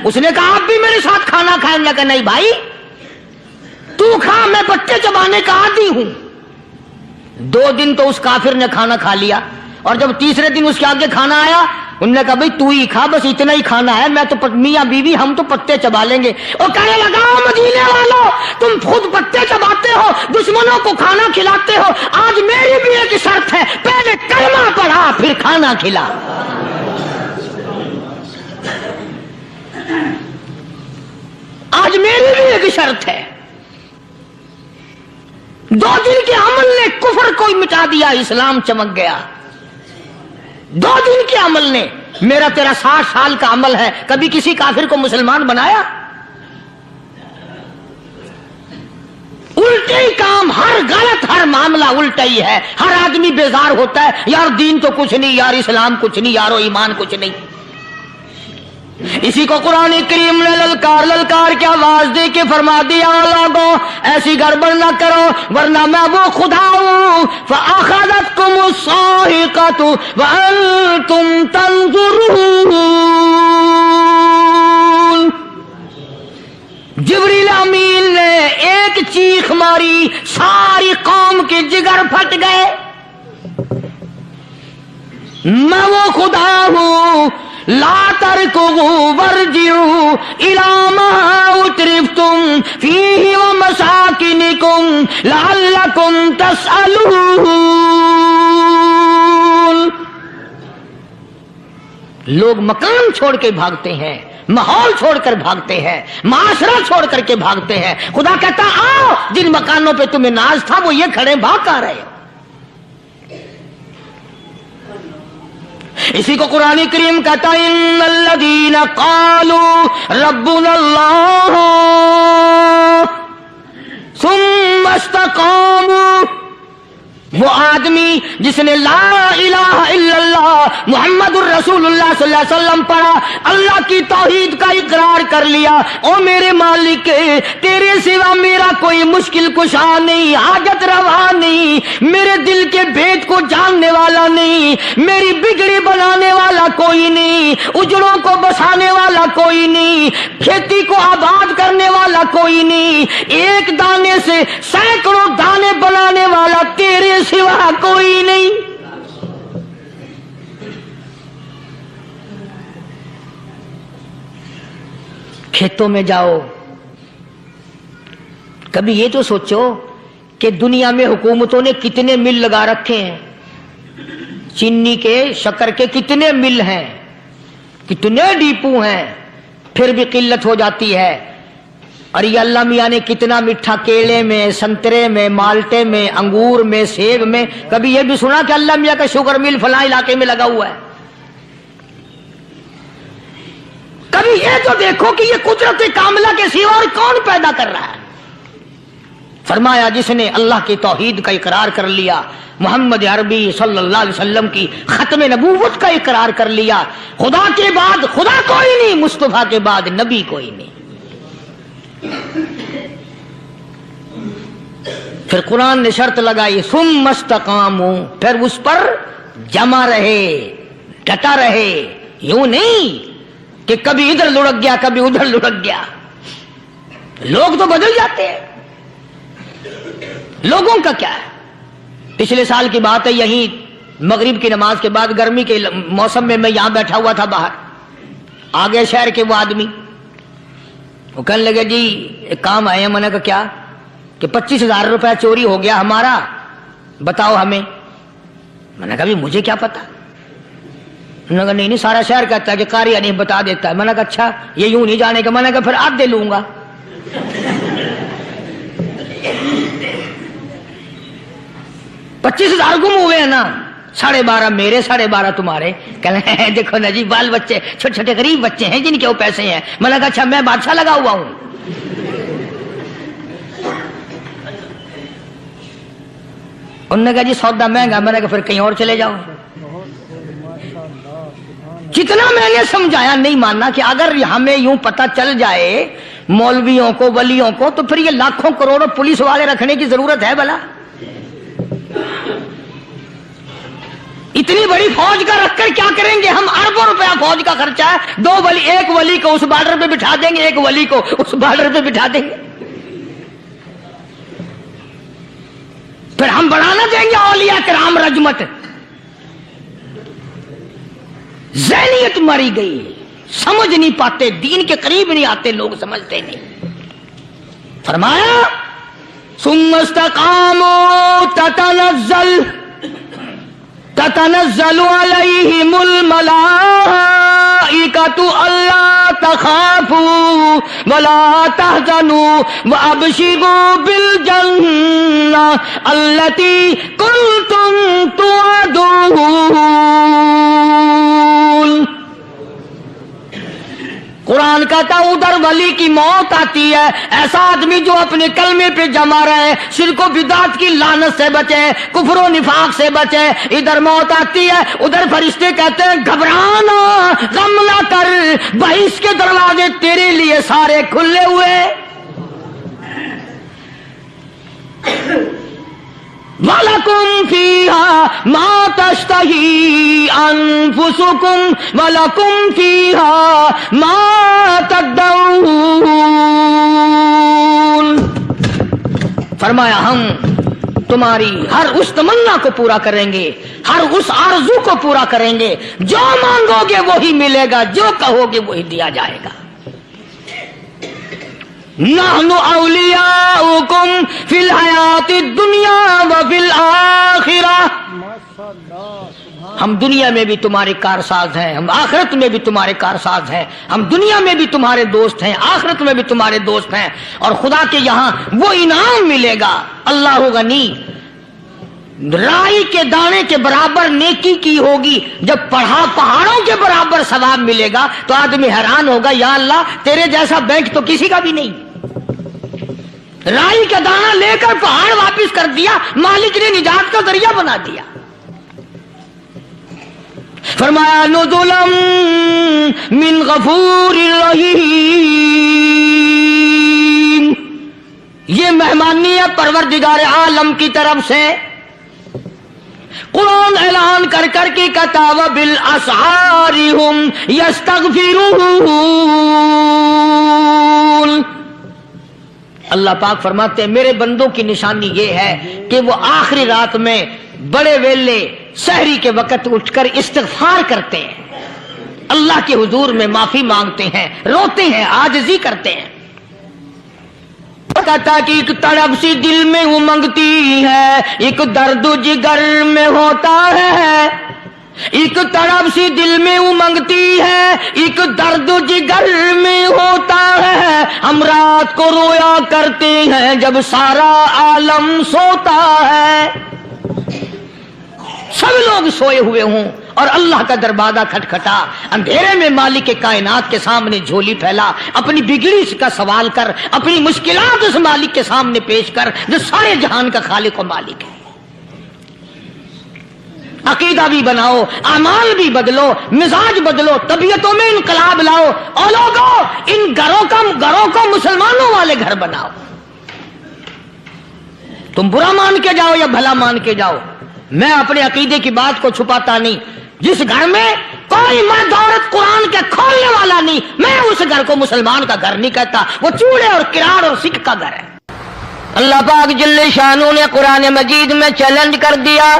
Speaker 2: उसने कहा आप भी मेरे साथ खाना खाएंगे? कि नहीं भाई तू खा, मैं पत्ते चबाने का आदी हूं। 2 दिन तो उस काफिर ने खाना खा लिया, और जब तीसरे दिन उसके आगे खाना आया, उन्होंने कहा भाई तू ही खा, बस इतना ही खाना है, मैं तो मियां बीवी हम तो पत्ते चबा लेंगे। और कहने लगा मदीने वालों, तुम खुद पत्ते चबाते हो, दुश्मनों को खाना खिलाते हो, आज मेरी भी एक शर्त है, पहले कलमा पढ़ा फिर खाना खिला। आज मेरी भी एक शर्त है। 2 दिन के अमल ने कुफर को मिटा दिया, इस्लाम चमक गया। 2 दिन के अमल ने, मेरा तेरा 60 साल का अमल है, कभी किसी काफिर को मुसलमान बनाया? उल्टे ही काम, हर गलत, हर मामला उल्टा ही है। हर आदमी बेजार होता है, यार दीन तो कुछ नहीं, यार इस्लाम कुछ नहीं, यारो ईमान कुछ नहीं। इसी को कुरान करीम ने ललकार के आवाज दे के फरमा दिया, लोगों ऐसी गड़बड़ न करो वरना मैं वो खुदा हूं। फ़अख़ज़तकुमुस्साइक़तु वअन्तुम तंज़ुरून। जिब्रील अमीन ने एक चीख मारी, सारी कौम के जिगर फट गए। मैं वो खुदा हूं, ला तरकुहु वरजिउ इला मा उतरिफ्तुम फीहि व मसाकिनिकुम लअल्लकुम तसअलून। लोग मकान छोड़ के भागते हैं, माहौल छोड़कर भागते हैं, माशरा छोड़ करके भागते हैं। खुदा कहता आओ, जिन मकानों पे तुम्हें नाज था वो ये खड़े भाग आ रहे हो। इसी को कुरान करीम कहता है, इन्नल्लज़ीना क़ालू रब्बुनल्लाह सुम्मा इस्तक़ामू, वो आदमी जिसने ला इलाहा इल्लल्लाह मुहम्मदुर रसूलुल्लाह सल्लल्लाहु अलैहि वसल्लम पढ़ा, अल्लाह की तौहीद का इकरार कर लिया। ओ मेरे मालिक, तेरे सिवा मेरा कोई मुश्किल कुशा नहीं, हाजत रवा नहीं, मेरे दिल के भेद को जानने वाला नहीं, मेरी बिगड़ी बनाने वाला कोई नहीं, उजड़ों को बसाने वाला कोई नहीं, खेती को आबाद करने वाला कोई नहीं, एक दाने से सैकड़ों दाने बनाने वाला तेरे सिवा कोई नहीं। खेतों में जाओ, कभी ये तो सोचो कि दुनिया में हुकूमतों ने कितने मिल लगा रखे हैं, चीनी के, शक्कर के कितने मिल हैं, कितने डिपो हैं, फिर भी किल्लत हो जाती है। और ये अल्लाह मियाँ ने कितना मीठा केले में, संतरे में, माल्टे में, अंगूर में, सेब में, कभी ये भी सुना कि अल्लाह मियाँ का शुगर मिल फलां इलाके में लगा हुआ है? कभी ये तो देखो कि ये कुदरत कामिला के सिवा और कौन पैदा कर रहा है? फरमाया जिसने अल्लाह की तौहीद का इकरार कर लिया, मोहम्मद अरबी सल्लल्लाहु अलैहि वसल्लम की खत्म नबूवत का इकरार कर लिया, खुदा के बाद खुदा कोई नहीं, मुस्तफा के बाद नबी कोई नहीं। फिर कुरान ने शर्त लगाई, सुम्मा इस्तक़ामू, फिर उस पर जमा रहे, डटा रहे। यूं नहीं कि कभी इधर लुढ़क गया कभी उधर लुढ़क गया। लोग तो बदल जाते हैं, लोगों का क्या है? पिछले साल की बात है, यहीं मगरिब की नमाज के बाद गर्मी के मौसम में मैं यहां बैठा हुआ था, बाहर आ गए शहर के वो आदमी, वो कहने लगे जी एक काम आए हैं। मैंने कहा क्या? कि 25,000 रुपया चोरी हो गया हमारा, बताओ हमें। मैंने कहा मुझे क्या पता। उन्होंने कहा नहीं सारा शहर कहता है कि कारी नहीं बता देता है। मैंने कहा अच्छा ये यूं नहीं जाने का। मैंने कहा फिर आधे लूंगा। 25,000 गुम हुए हैं ना, 12.5 मेरे 12.5 तुम्हारे। कहने हैं देखो ना जी बाल बच्चे छोटे छोटे गरीब बच्चे हैं जिनके वो पैसे हैं। मैंने कहा अच्छा मैं बादशाह लगा हुआ हूं। उन्होंने कहा जी सौदा महंगा। मैंने कहा फिर कहीं और चले जाओ। जितना मैंने समझाया नहीं मानना कि अगर हमें यूं पता चल जाए मौलवियों को वलियों को तो फिर ये लाखों करोड़ों पुलिस वाले रखने की जरूरत है भला? इतनी बड़ी फौज का रखकर क्या करेंगे हम? अरबों रुपया फौज का खर्चा है। 2 वली, एक वली को उस बॉर्डर पे बिठा देंगे, एक वली को उस बॉर्डर पे बिठा देंगे। फिर हम बढ़ाना देंगे औलिया किराम रजमत। ज़हनियत मरी गई, समझ नहीं पाते, दीन के करीब नहीं आते लोग, समझते नहीं। फरमाया सुम्मस्तकामू ततनज़्ज़लु अलैहिमुल मलाइकतु अल्ला तखाफू वला तहज़नू व अबशिरू बिल जन्नह अल्लती कुंतुम तुअदून। कुरान कहता उधर वली की मौत आती है, ऐसा आदमी जो अपने कलमे पे जमा रहे, शिर्को बिदात की लानत से बचे, कुफरो निफाक से बचे। इधर मौत आती है, उधर फरिश्ते कहते हैं घबराना, गम ना कर, बहिश के दरवाजे तेरे लिए सारे खुले हुए। वलकुम फीहा मा तश्तही अनफुसुकुम वलकुम फीहा मा तदऊन। फरमाया हम तुम्हारी हर उस तमन्ना को पूरा करेंगे, हर उस आरज़ू को पूरा करेंगे। जो मांगोगे वही मिलेगा, जो कहोगे वही दिया जाएगा। नहनु औलियाउकुम फिल हयातिद दुनिया व फिल आखिरा। हम दुनिया में भी तुम्हारे कारसाज हैं, हम आखिरत में भी तुम्हारे कारसाज हैं। हम दुनिया में भी तुम्हारे दोस्त हैं, आखिरत में भी तुम्हारे दोस्त हैं। और खुदा के यहाँ वो इनाम मिलेगा। अल्लाह गनी, राई के दाने के बराबर नेकी की होगी, जब पहाड़ों के बराबर सवाब मिलेगा तो आदमी हैरान होगा, या अल्लाह तेरे जैसा बैंक तो किसी का भी नहीं। राई का दाना लेकर पहाड़ वापस कर दिया, मालिक ने निजात का जरिया बना दिया। फरमाया नुज़ुलम मिन गफूरिर रहीम। ये मेहमानी है परवरदिगार आलम की तरफ से। कुरान ऐलान कर करके कहता व बिल असहारी हुम यस्तगफिरून। अल्लाह पाक फरमाते हैं मेरे बंदों की निशानी ये है कि वो आखिरी रात में बड़े वेले सहरी के वक्त उठकर इस्तिग़फार करते हैं, अल्लाह के हुजूर में माफी मांगते हैं, रोते हैं, आजिज़ी करते हैं। कहता कि एक तड़प सी दिल में उमंगती है, एक दर्द जिगर में होता है। एक तड़प सी दिल में उमंगती है, एक दर्द जिगर में होता है। हम रात को रोया करते हैं जब सारा आलम सोता है। सब लोग सोए हुए हों और अल्लाह का दरवाजा खटखटा, अंधेरे में मालिक के कायनात के सामने झोली फैला, अपनी बिगड़ी का सवाल कर, अपनी मुश्किलात उस मालिक के सामने पेश कर जो सारे जहान का खालिक और मालिक है। अकीदा भी बनाओ, अमाल भी बदलो, मिजाज बदलो, तबीयतों में इनकलाब लाओ। और लोगों, इन घरों को मुसलमानों वाले घर बनाओ। तुम बुरा मान के जाओ या भला मान के जाओ, मैं अपने अकीदे की बात को छुपाता नहीं। जिस घर में कोई मर्द औरत कुरान के खोलने वाला नहीं, मैं उस घर को मुसलमान का घर नहीं कहता। वो चूड़े और किराड़ और सिख का घर है। अल्लाह पाक जल्ले शानू ने कुरान मजीद में चैलेंज कर दिया,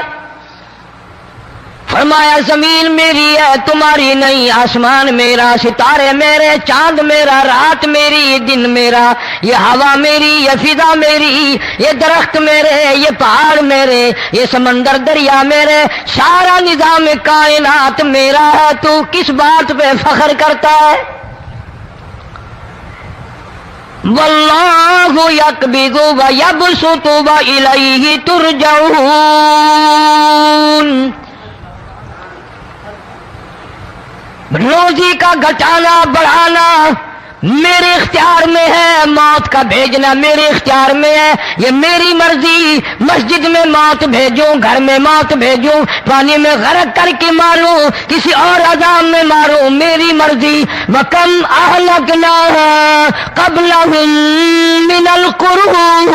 Speaker 2: फरमाया जमीन मेरी है तुम्हारी नहीं, आसमान मेरा, सितारे मेरे, चांद मेरा, रात मेरी, दिन मेरा, ये हवा मेरी, ये फिजा मेरी, ये दरख्त मेरे, ये पहाड़ मेरे, ये समंदर दरिया मेरे, सारा निजाम कायनात मेरा है। तू किस बात पे फख्र करता है? वल्लाहु यक़बिज़ु व यबसुतु व इलैहि तुरजऊन। روزی کا گھٹانا بڑھانا میرے اختیار میں ہے، موت کا بھیجنا میرے اختیار میں ہے، یہ میری مرضی۔ مسجد میں موت بھیجوں، گھر میں موت بھیجوں، پانی میں غرق کر کے ماروں، کسی اور عذاب میں ماروں، میری مرضی۔ وَكَمْ أَهْلَكْنَا قَبْلَهُم مِّنَ الْقُرُونِ،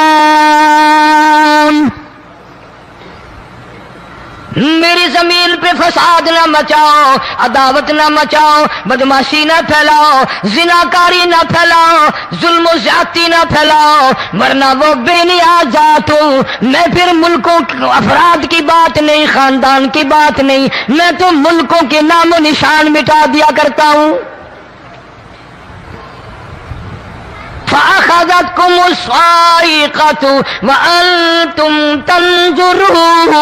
Speaker 2: میری زمین پہ فساد نہ مچاؤ، عداوت نہ مچاؤ، بدماشی نہ پھیلاؤ، زناکاری نہ پھیلاؤ، ظلم و زیادتی نہ پھیلاؤ، ورنہ وہ بے نیاز ذات ہوں۔ میں پھر ملکوں افراد کی بات نہیں، خاندان کی بات نہیں، میں تو ملکوں کے نام و نشان مٹا دیا کرتا ہوں۔ فَأَخَذَتْكُمُ الصَّاعِقَةُ وَأَنْتُمْ تَنْظُرُونَ،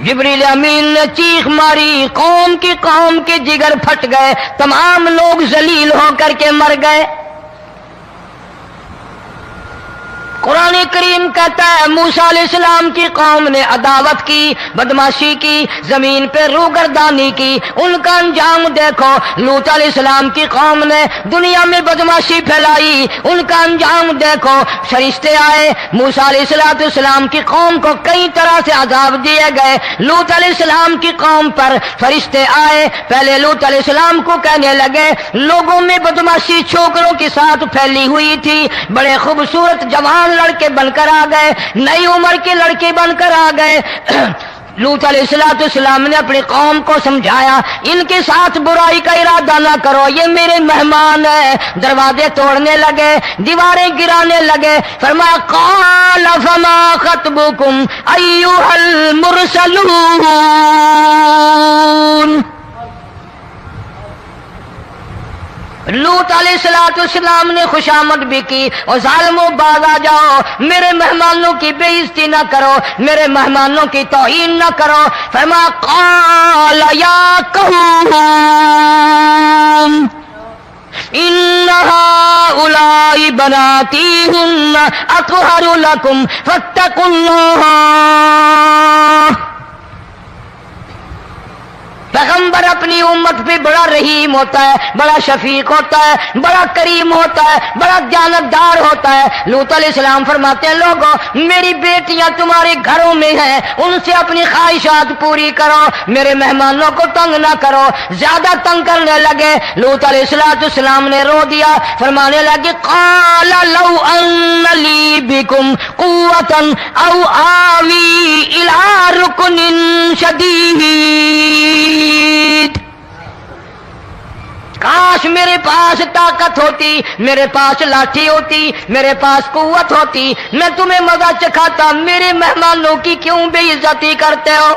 Speaker 2: جبریل امین نے چیخ ماری، قوم کے جگر پھٹ گئے، تمام لوگ ذلیل ہو کر کے مر گئے۔ قرآن کریم کہتا ہے موسیٰ علیہ السلام کی قوم نے عداوت کی، بدماشی کی، زمین پہ روگردانی کی، ان کا انجام دیکھو۔ لوط علیہ السلام کی قوم نے دنیا میں بدماشی پھیلائی، ان کا انجام دیکھو۔ فرشتے آئے، موسیٰ علیہ السلام کی قوم کو کئی طرح سے عذاب دیے گئے۔ لوط علیہ السلام کی قوم پر فرشتے آئے، پہلے لوط علیہ السلام کو کہنے لگے، لوگوں میں بدماشی چھوکروں کے ساتھ پھیلی ہوئی تھی، بڑے خوبصورت جوان لڑکے بن کر آ گئے، نئی عمر کے لڑکے بن کر آ گئے۔ لوط علیہ السلام نے اپنی قوم کو سمجھایا، ان کے ساتھ برائی کا ارادہ نہ کرو، یہ میرے مہمان ہیں۔ دروازے توڑنے لگے، دیواریں گرانے لگے، فرمایا قال فما خطبكم ایھا المرسلون۔ لوط علیہ السلام نے خوشامد بھی کی، اور ظالموں باز آ جاؤ، میرے مہمانوں کی بے عزتی نہ کرو، میرے مہمانوں کی توہین نہ کرو۔ فرمایا قال یا قوم ان هؤلاء بناتی هن اطہر لکم فاتقوا اللہ۔ پیغمبر اپنی امت پہ بڑا رحیم ہوتا ہے، بڑا شفیق ہوتا ہے، بڑا کریم ہوتا ہے، بڑا دیانتدار ہوتا ہے۔ لوط علیہ السلام فرماتے ہیں لوگوں میری بیٹیاں تمہارے گھروں میں ہیں، ان سے اپنی خواہشات پوری کرو، میرے مہمانوں کو تنگ نہ کرو۔ زیادہ تنگ کرنے لگے، لوط علیہ السلام نے رو دیا، فرمانے لگے قال لو ان لی بکم قوة او آوی الی رکن شدید، کاش میرے پاس طاقت ہوتی، میرے پاس لاٹھی ہوتی، میرے پاس قوت ہوتی، میں تمہیں مزہ چکھاتا، میرے مہمانوں کی کیوں بے عزتی کرتے ہو؟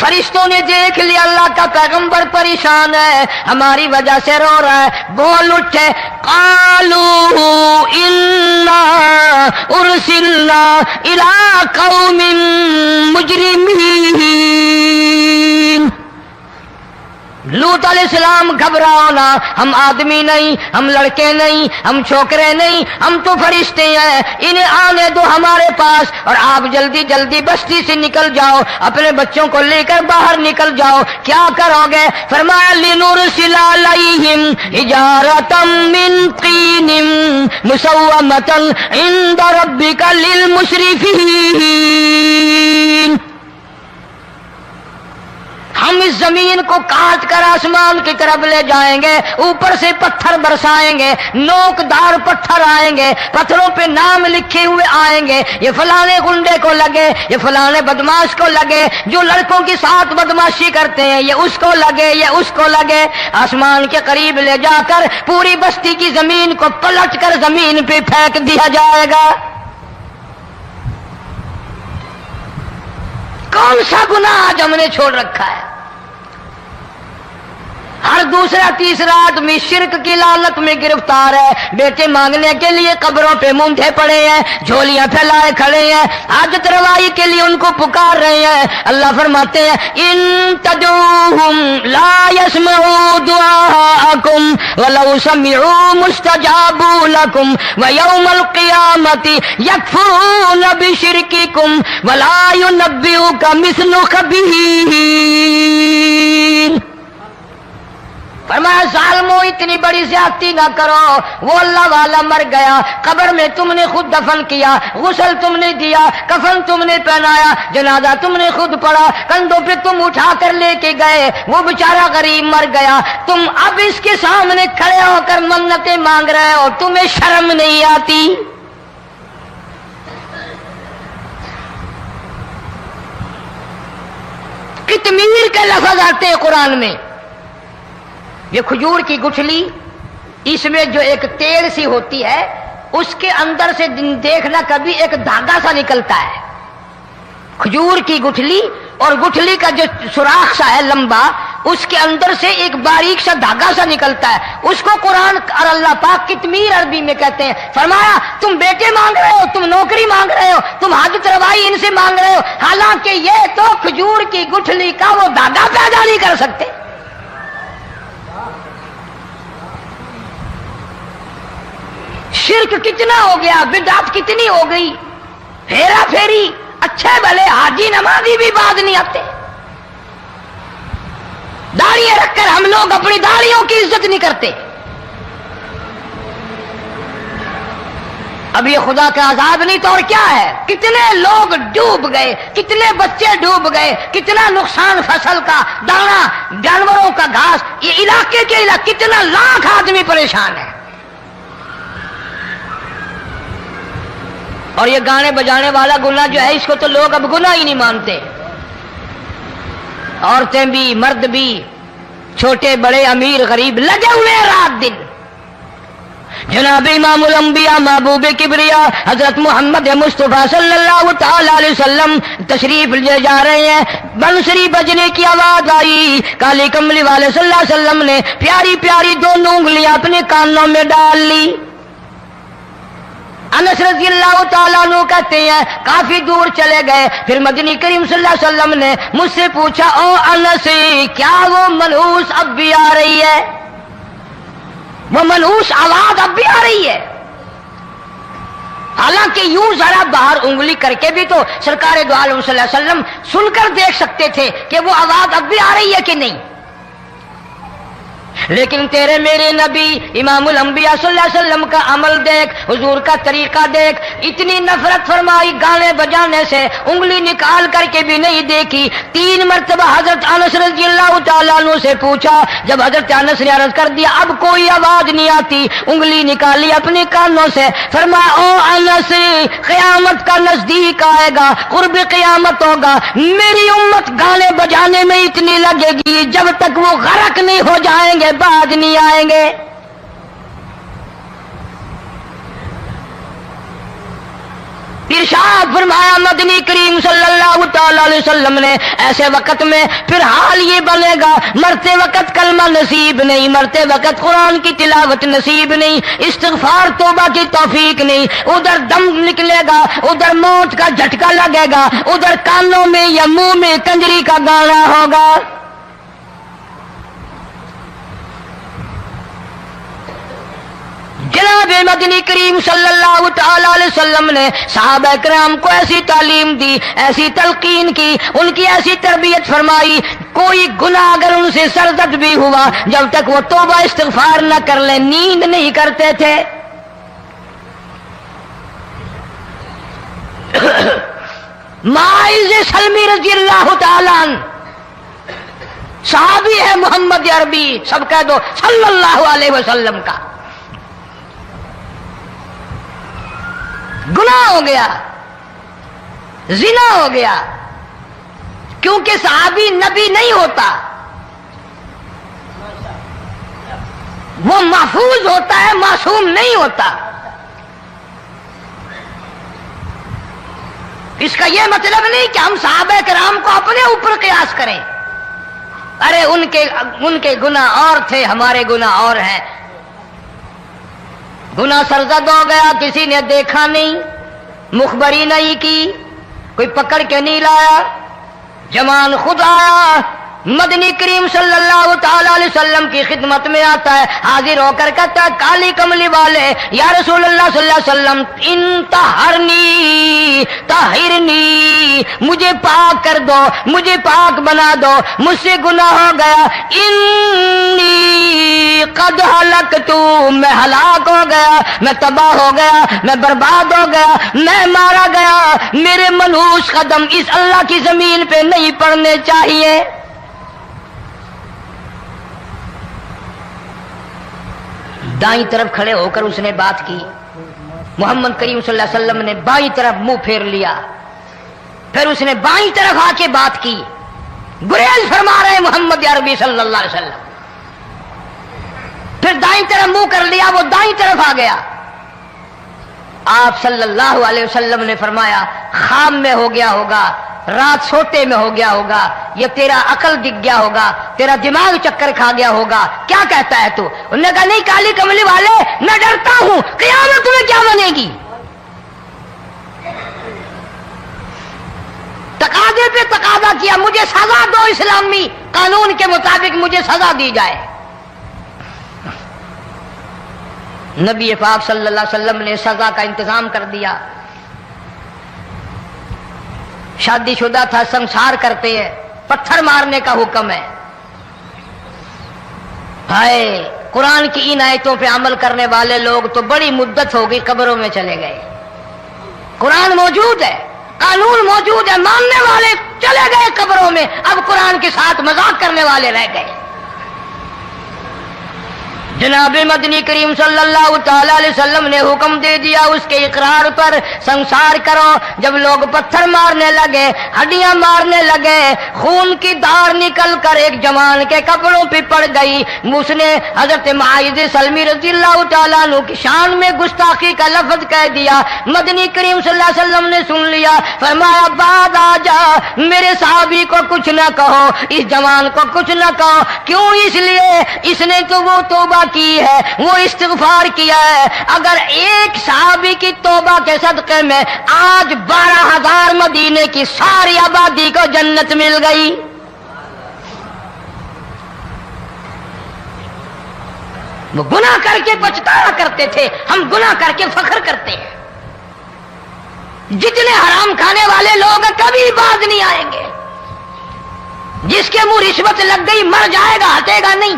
Speaker 2: فرشتوں نے دیکھ لیا اللہ کا پیغمبر پریشان ہے، ہماری وجہ سے رو رہا ہے، بول اٹھے قالوا انا ارسلنا الی قوم مجرمین۔ لوط علیہ السلام گھبراؤ نہ، ہم آدمی نہیں، ہم لڑکے نہیں، ہم چھوکرے نہیں، ہم تو فرشتے ہیں، انہیں آنے دو ہمارے پاس، اور آپ جلدی جلدی بستی سے نکل جاؤ، اپنے بچوں کو لے کر باہر نکل جاؤ۔ کیا کرو گے؟ فرمایا لنرسل علیہم حجارۃ من طین مسومۃ عند ربک للمسرفین، ہم اس زمین کو کاٹ کر آسمان کی طرف لے جائیں گے، اوپر سے پتھر برسائیں گے، نوکدار پتھر آئیں گے، پتھروں پہ نام لکھے ہوئے آئیں گے، یہ فلانے گنڈے کو لگے، یہ فلانے بدماش کو لگے، جو لڑکوں کے ساتھ بدماشی کرتے ہیں یہ اس کو لگے، یہ اس کو لگے۔ آسمان کے قریب لے جا کر پوری بستی کی زمین کو پلٹ کر زمین پہ پھینک دیا جائے گا۔ کون سا گناہ آج ہم نے چھوڑ رکھا ہے؟ ہر دوسرا تیسرا آدمی شرک کی لعنت میں گرفتار ہے. بیٹے مانگنے کے لیے قبروں پہ مونڈھے پڑے ہیں, جھولیاں پھیلائے کھڑے ہیں, حاجت روائی کے لیے ان کو پکار رہے ہیں. اللہ فرماتے ہیں ان تدعوہم لا يسمعوا دعاءکم ولو سمعوا مستجابوا لکم ویوم القیامت یکفرون بشرککم ولا ينبئک مثل خبیر. فرمایا ظالمو اتنی بڑی زیادتی نہ کرو, وہ اللہ والا مر گیا, قبر میں تم نے خود دفن کیا, غسل تم نے دیا, کفن تم نے پہنایا, جنازہ تم نے خود پڑھا, کندھوں پہ تم اٹھا کر لے کے گئے, وہ بیچارہ غریب مر گیا, تم اب اس کے سامنے کھڑے ہو کر منتیں مانگ رہے ہو, تمہیں شرم نہیں آتی؟ کتمیر کے لفظ آتے ہیں قرآن میں. یہ کھجور کی گٹھلی, اس میں جو ایک تیل سی ہوتی ہے, اس کے اندر سے دیکھنا کبھی ایک دھاگا سا نکلتا ہے. کھجور کی گٹھلی, اور گٹھلی کا جو سوراخ سا ہے لمبا, اس کے اندر سے ایک باریک سا دھاگا سا نکلتا ہے. اس کو قرآن اور اللہ پاک کتمیر عربی میں کہتے ہیں. فرمایا تم بیٹے مانگ رہے ہو, تم نوکری مانگ رہے ہو, تم حاجت روائی ان سے مانگ رہے ہو, حالانکہ یہ تو کھجور کی گٹھلی کا وہ دھاگا پیدا نہیں کر سکتے. شرک کتنا ہو گیا, بدعت کتنی ہو گئی, ہیرا پھیری, اچھے بھلے حاجی نمازی بھی بعد نہیں آتے. داڑیاں رکھ کر ہم لوگ اپنی داڑیوں کی عزت نہیں کرتے. اب یہ خدا کا عذاب نہیں تو اور کیا ہے؟ کتنے لوگ ڈوب گئے, کتنے بچے ڈوب گئے, کتنا نقصان فصل کا, دانا, جانوروں کا گھاس, یہ علاقے کے علاقے کتنا لاکھ آدمی پریشان ہے. اور یہ گانے بجانے والا گناہ جو ہے, اس کو تو لوگ اب گناہ ہی نہیں مانتے. عورتیں بھی, مرد بھی, چھوٹے بڑے, امیر غریب لگے ہوئے رات دن. جناب امام الانبیاء محبوب کبریا حضرت محمد مصطفیٰ صلی اللہ تعالی علیہ وسلم تشریف لے جا رہے ہیں. بنسری بجنے کی آواز آئی, کالی کملی والے صلی اللہ علیہ وسلم نے پیاری پیاری دونوں انگلیاں اپنے کانوں میں ڈال لی. انس رضی اللہ تعالیٰ عنہ کہتے ہیں کافی دور چلے گئے, پھر مدنی کریم صلی اللہ علیہ وسلم نے مجھ سے پوچھا, او انس کیا وہ منحوس اب بھی آ رہی ہے؟ وہ منحوس آواز اب بھی آ رہی ہے؟ حالانکہ یوں ذرا باہر انگلی کر کے بھی تو سرکار دو عالم صلی اللہ علیہ وسلم سن کر دیکھ سکتے تھے کہ وہ آواز اب بھی آ رہی ہے کہ نہیں. لیکن تیرے میرے نبی امام الانبیاء صلی اللہ علیہ وسلم کا عمل دیکھ, حضور کا طریقہ دیکھ. اتنی نفرت فرمائی گانے بجانے سے, انگلی نکال کر کے بھی نہیں دیکھی. 3 مرتبہ حضرت انس رضی اللہ تعالیٰ عنہ سے پوچھا, جب حضرت انس نے عرض کر دیا اب کوئی آواز نہیں آتی, انگلی نکالی اپنے کانوں سے. فرمایا او انس, قیامت کا نزدیک آئے گا, قرب قیامت ہوگا, میری امت گانے بجانے میں اتنی لگے گی جب تک وہ غرق نہیں ہو جائیں گے بعد نہیں آئیں گے. ارشاد فرمایا مدنی کریم صلی اللہ تعالی علیہ وسلم نے, ایسے وقت میں پھر حال یہ بنے گا, مرتے وقت کلمہ نصیب نہیں, مرتے وقت قرآن کی تلاوت نصیب نہیں, استغفار توبہ کی توفیق نہیں, ادھر دم نکلے گا, ادھر موت کا جھٹکا لگے گا, ادھر کانوں میں یا منہ میں کنجری کا گانا ہوگا. جناب مدنی کریم صلی اللہ تعالی علیہ وسلم نے صحابہ کرام کو ایسی تعلیم دی, ایسی تلقین کی, ان کی ایسی تربیت فرمائی, کوئی گناہ اگر ان سے سرزد بھی ہوا جب تک وہ توبہ استغفار نہ کر لیں نیند نہیں کرتے تھے. ماعز سلمی رضی اللہ تعالی عنہ صحابی ہے محمد عربی, سب کہہ دو صلی اللہ علیہ وسلم کا. گناہ ہو گیا, زنا ہو گیا, کیونکہ صحابی نبی نہیں ہوتا, وہ محفوظ ہوتا ہے, معصوم نہیں ہوتا. اس کا یہ مطلب نہیں کہ ہم صحابہ کرام کو اپنے اوپر قیاس کریں. ارے ان کے گناہ اور تھے، ہمارے گناہ اور ہیں. گناہ سرزد ہو گیا، کسی نے دیکھا نہیں، مخبری نہیں کی، کوئی پکڑ کے نہیں لایا. جوان خود آیا، مدنی کریم صلی اللہ تعالی علیہ وسلم کی خدمت میں آتا ہے، حاضر ہو کر کہتا ہے کالی کملی والے یا رسول اللہ صلی اللہ علیہ وسلم انتہرنی طہرنی، مجھے پاک کر دو، مجھے پاک بنا دو، مجھ سے گناہ ہو گیا. انی قد ہلکت، میں ہلاک ہو گیا، میں تباہ ہو گیا، میں برباد ہو گیا، میں مارا گیا. میرے منحوس قدم اس اللہ کی زمین پہ نہیں پڑنے چاہیے. دائیں طرف کھڑے ہو کر اس نے بات کی. محمد کریم صلی اللہ علیہ وسلم نے بائیں طرف منہ پھیر لیا، پھر اس نے بائیں طرف آ کے بات کی. گریز فرما رہے محمد عربی صلی اللہ علیہ وسلم. پھر دائیں طرف منہ کر لیا، وہ دائیں طرف آ گیا. آپ صلی اللہ علیہ وسلم نے فرمایا خام میں ہو گیا ہوگا، رات سوتے میں ہو گیا ہوگا، یہ تیرا عقل دکھ گیا ہوگا، تیرا دماغ چکر کھا گیا ہوگا، کیا کہتا ہے تو؟ انہوں نے کہا نہیں کالی کملی والے، میں ڈرتا ہوں قیامت میں کیا بنے گی. تقاضے پہ تقاضا کیا، مجھے سزا دو، اسلامی قانون کے مطابق مجھے سزا دی جائے. نبی پاک صلی اللہ علیہ وسلم نے سزا کا انتظام کر دیا. شادی شدہ تھا، سنسار کرتے ہیں، پتھر مارنے کا حکم ہے. ہائے قرآن کی ان آیتوں پہ عمل کرنے والے لوگ تو بڑی مدت ہو گئی قبروں میں چلے گئے. قرآن موجود ہے، قانون موجود ہے، ماننے والے چلے گئے قبروں میں، اب قرآن کے ساتھ مذاق کرنے والے رہ گئے. جناب مدنی کریم صلی اللہ تعالی علیہ وسلم نے حکم دے دیا اس کے اقرار پر سنسار کرو. جب لوگ پتھر مارنے لگے، ہڈیاں مارنے لگے، خون کی دھار نکل کر ایک جوان کے کپڑوں پہ پڑ گئی. اس نے حضرت معاذ سلمی رضی اللہ تعالیٰ عنہ کی شان میں گستاخی کا لفظ کہہ دیا. مدنی کریم صلی اللہ علیہ وسلم نے سن لیا، فرمایا بعد آ جا، میرے صحابی کو کچھ نہ کہو، اس جوان کو کچھ نہ کہو. کیوں؟ اس لیے اس نے تو وہ توبہ کی ہے، وہ استغفار کیا ہے. اگر ایک صحابی کی توبہ کے صدقے میں آج 12,000 مدینے کی ساری آبادی کو جنت مل گئی. وہ گناہ کر کے پچھتایا کرتے تھے، ہم گناہ کر کے فخر کرتے ہیں. جتنے حرام کھانے والے لوگ کبھی باز نہیں آئیں گے. جس کے منہ رشوت لگ گئی مر جائے گا، ہٹے گا نہیں.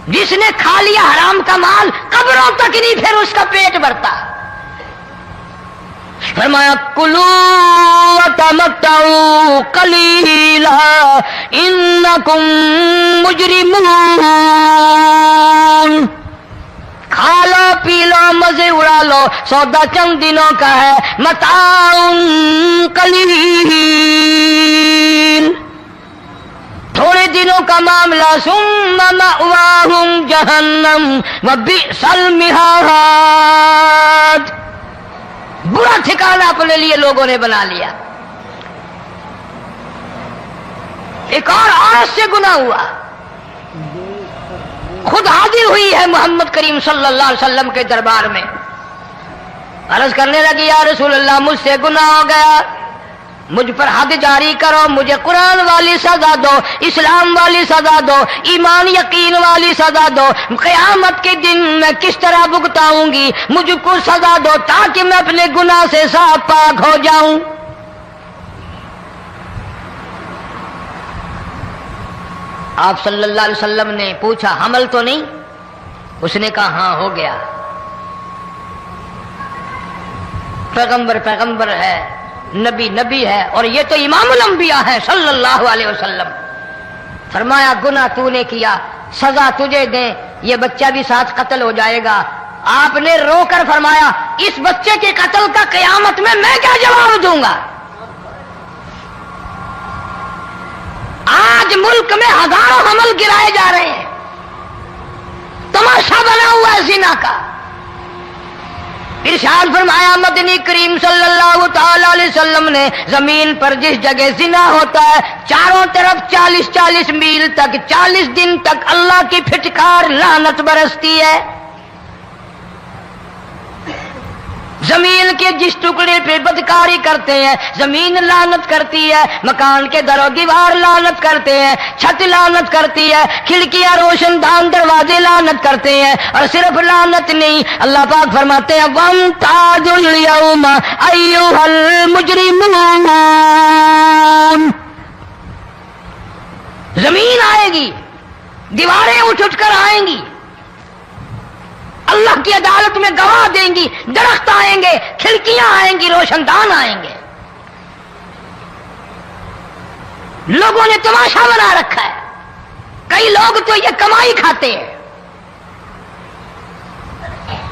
Speaker 2: جس نے کھا لیا حرام کا مال قبروں تک نہیں پھر اس کا پیٹ بھرتا. فرمایا کلو وتمتعوا قلیلا انکم مجرمون، کھا لو پی لو مزے اڑا لو، سودا چند دنوں کا ہے، متاع قلیل، تھوڑے دنوں کا معاملہ. ثم مأواہم جہنم وبئس المہاد، برا ٹھکانہ اپنے لیے لوگوں نے بنا لیا. ایک اور عورت سے گناہ ہوا، خود حاضر ہوئی ہے محمد کریم صلی اللہ علیہ وسلم کے دربار میں. عرض کرنے لگی یا رسول اللہ مجھ سے گناہ ہو گیا، مجھ پر حد جاری کرو، مجھے قرآن والی سزا دو، اسلام والی سزا دو، ایمان یقین والی سزا دو. قیامت کے دن میں کس طرح بھگتاؤں گی، مجھ کو سزا دو تاکہ میں اپنے گناہ سے صاف پاک ہو جاؤں. آپ صلی اللہ علیہ وسلم نے پوچھا حمل تو نہیں؟ اس نے کہا ہاں ہو گیا. پیغمبر ہے، نبی ہے، اور یہ تو امام الانبیاء ہے صلی اللہ علیہ وسلم. فرمایا گناہ تو نے کیا، سزا تجھے دیں، یہ بچہ بھی ساتھ قتل ہو جائے گا. آپ نے رو کر فرمایا اس بچے کے قتل کا قیامت میں کیا جواب دوں گا؟ آج ملک میں ہزاروں حمل گرائے جا رہے ہیں، تماشا بنا ہوا ہے زنا کا. ارشاد فرمایا مدنی کریم صلی اللہ تعالی علیہ وسلم نے زمین پر جس جگہ زنا ہوتا ہے چاروں طرف 40 میل تک 40 دن تک اللہ کی پھٹکار لعنت برستی ہے. زمین کے جس ٹکڑے پہ بدکاری کرتے ہیں زمین لعنت کرتی ہے, مکان کے در و دیوار لعنت کرتے ہیں, چھت لعنت کرتی ہے, کھڑکیاں روشن دان دروازے لعنت کرتے ہیں. اور صرف لعنت نہیں, اللہ پاک فرماتے ہیں وَامْتَازُوا الْيَوْمَ أَيُّهَا الْمُجْرِمُونَ. زمین آئے گی, دیواریں اٹھ کر آئیں گی, اللہ کی عدالت میں گواہ دیں گی, درخت آئیں گے, کھڑکیاں آئیں گی, روشن دان آئیں گے. لوگوں نے تماشا بنا رکھا ہے, کئی لوگ تو یہ کمائی کھاتے ہیں.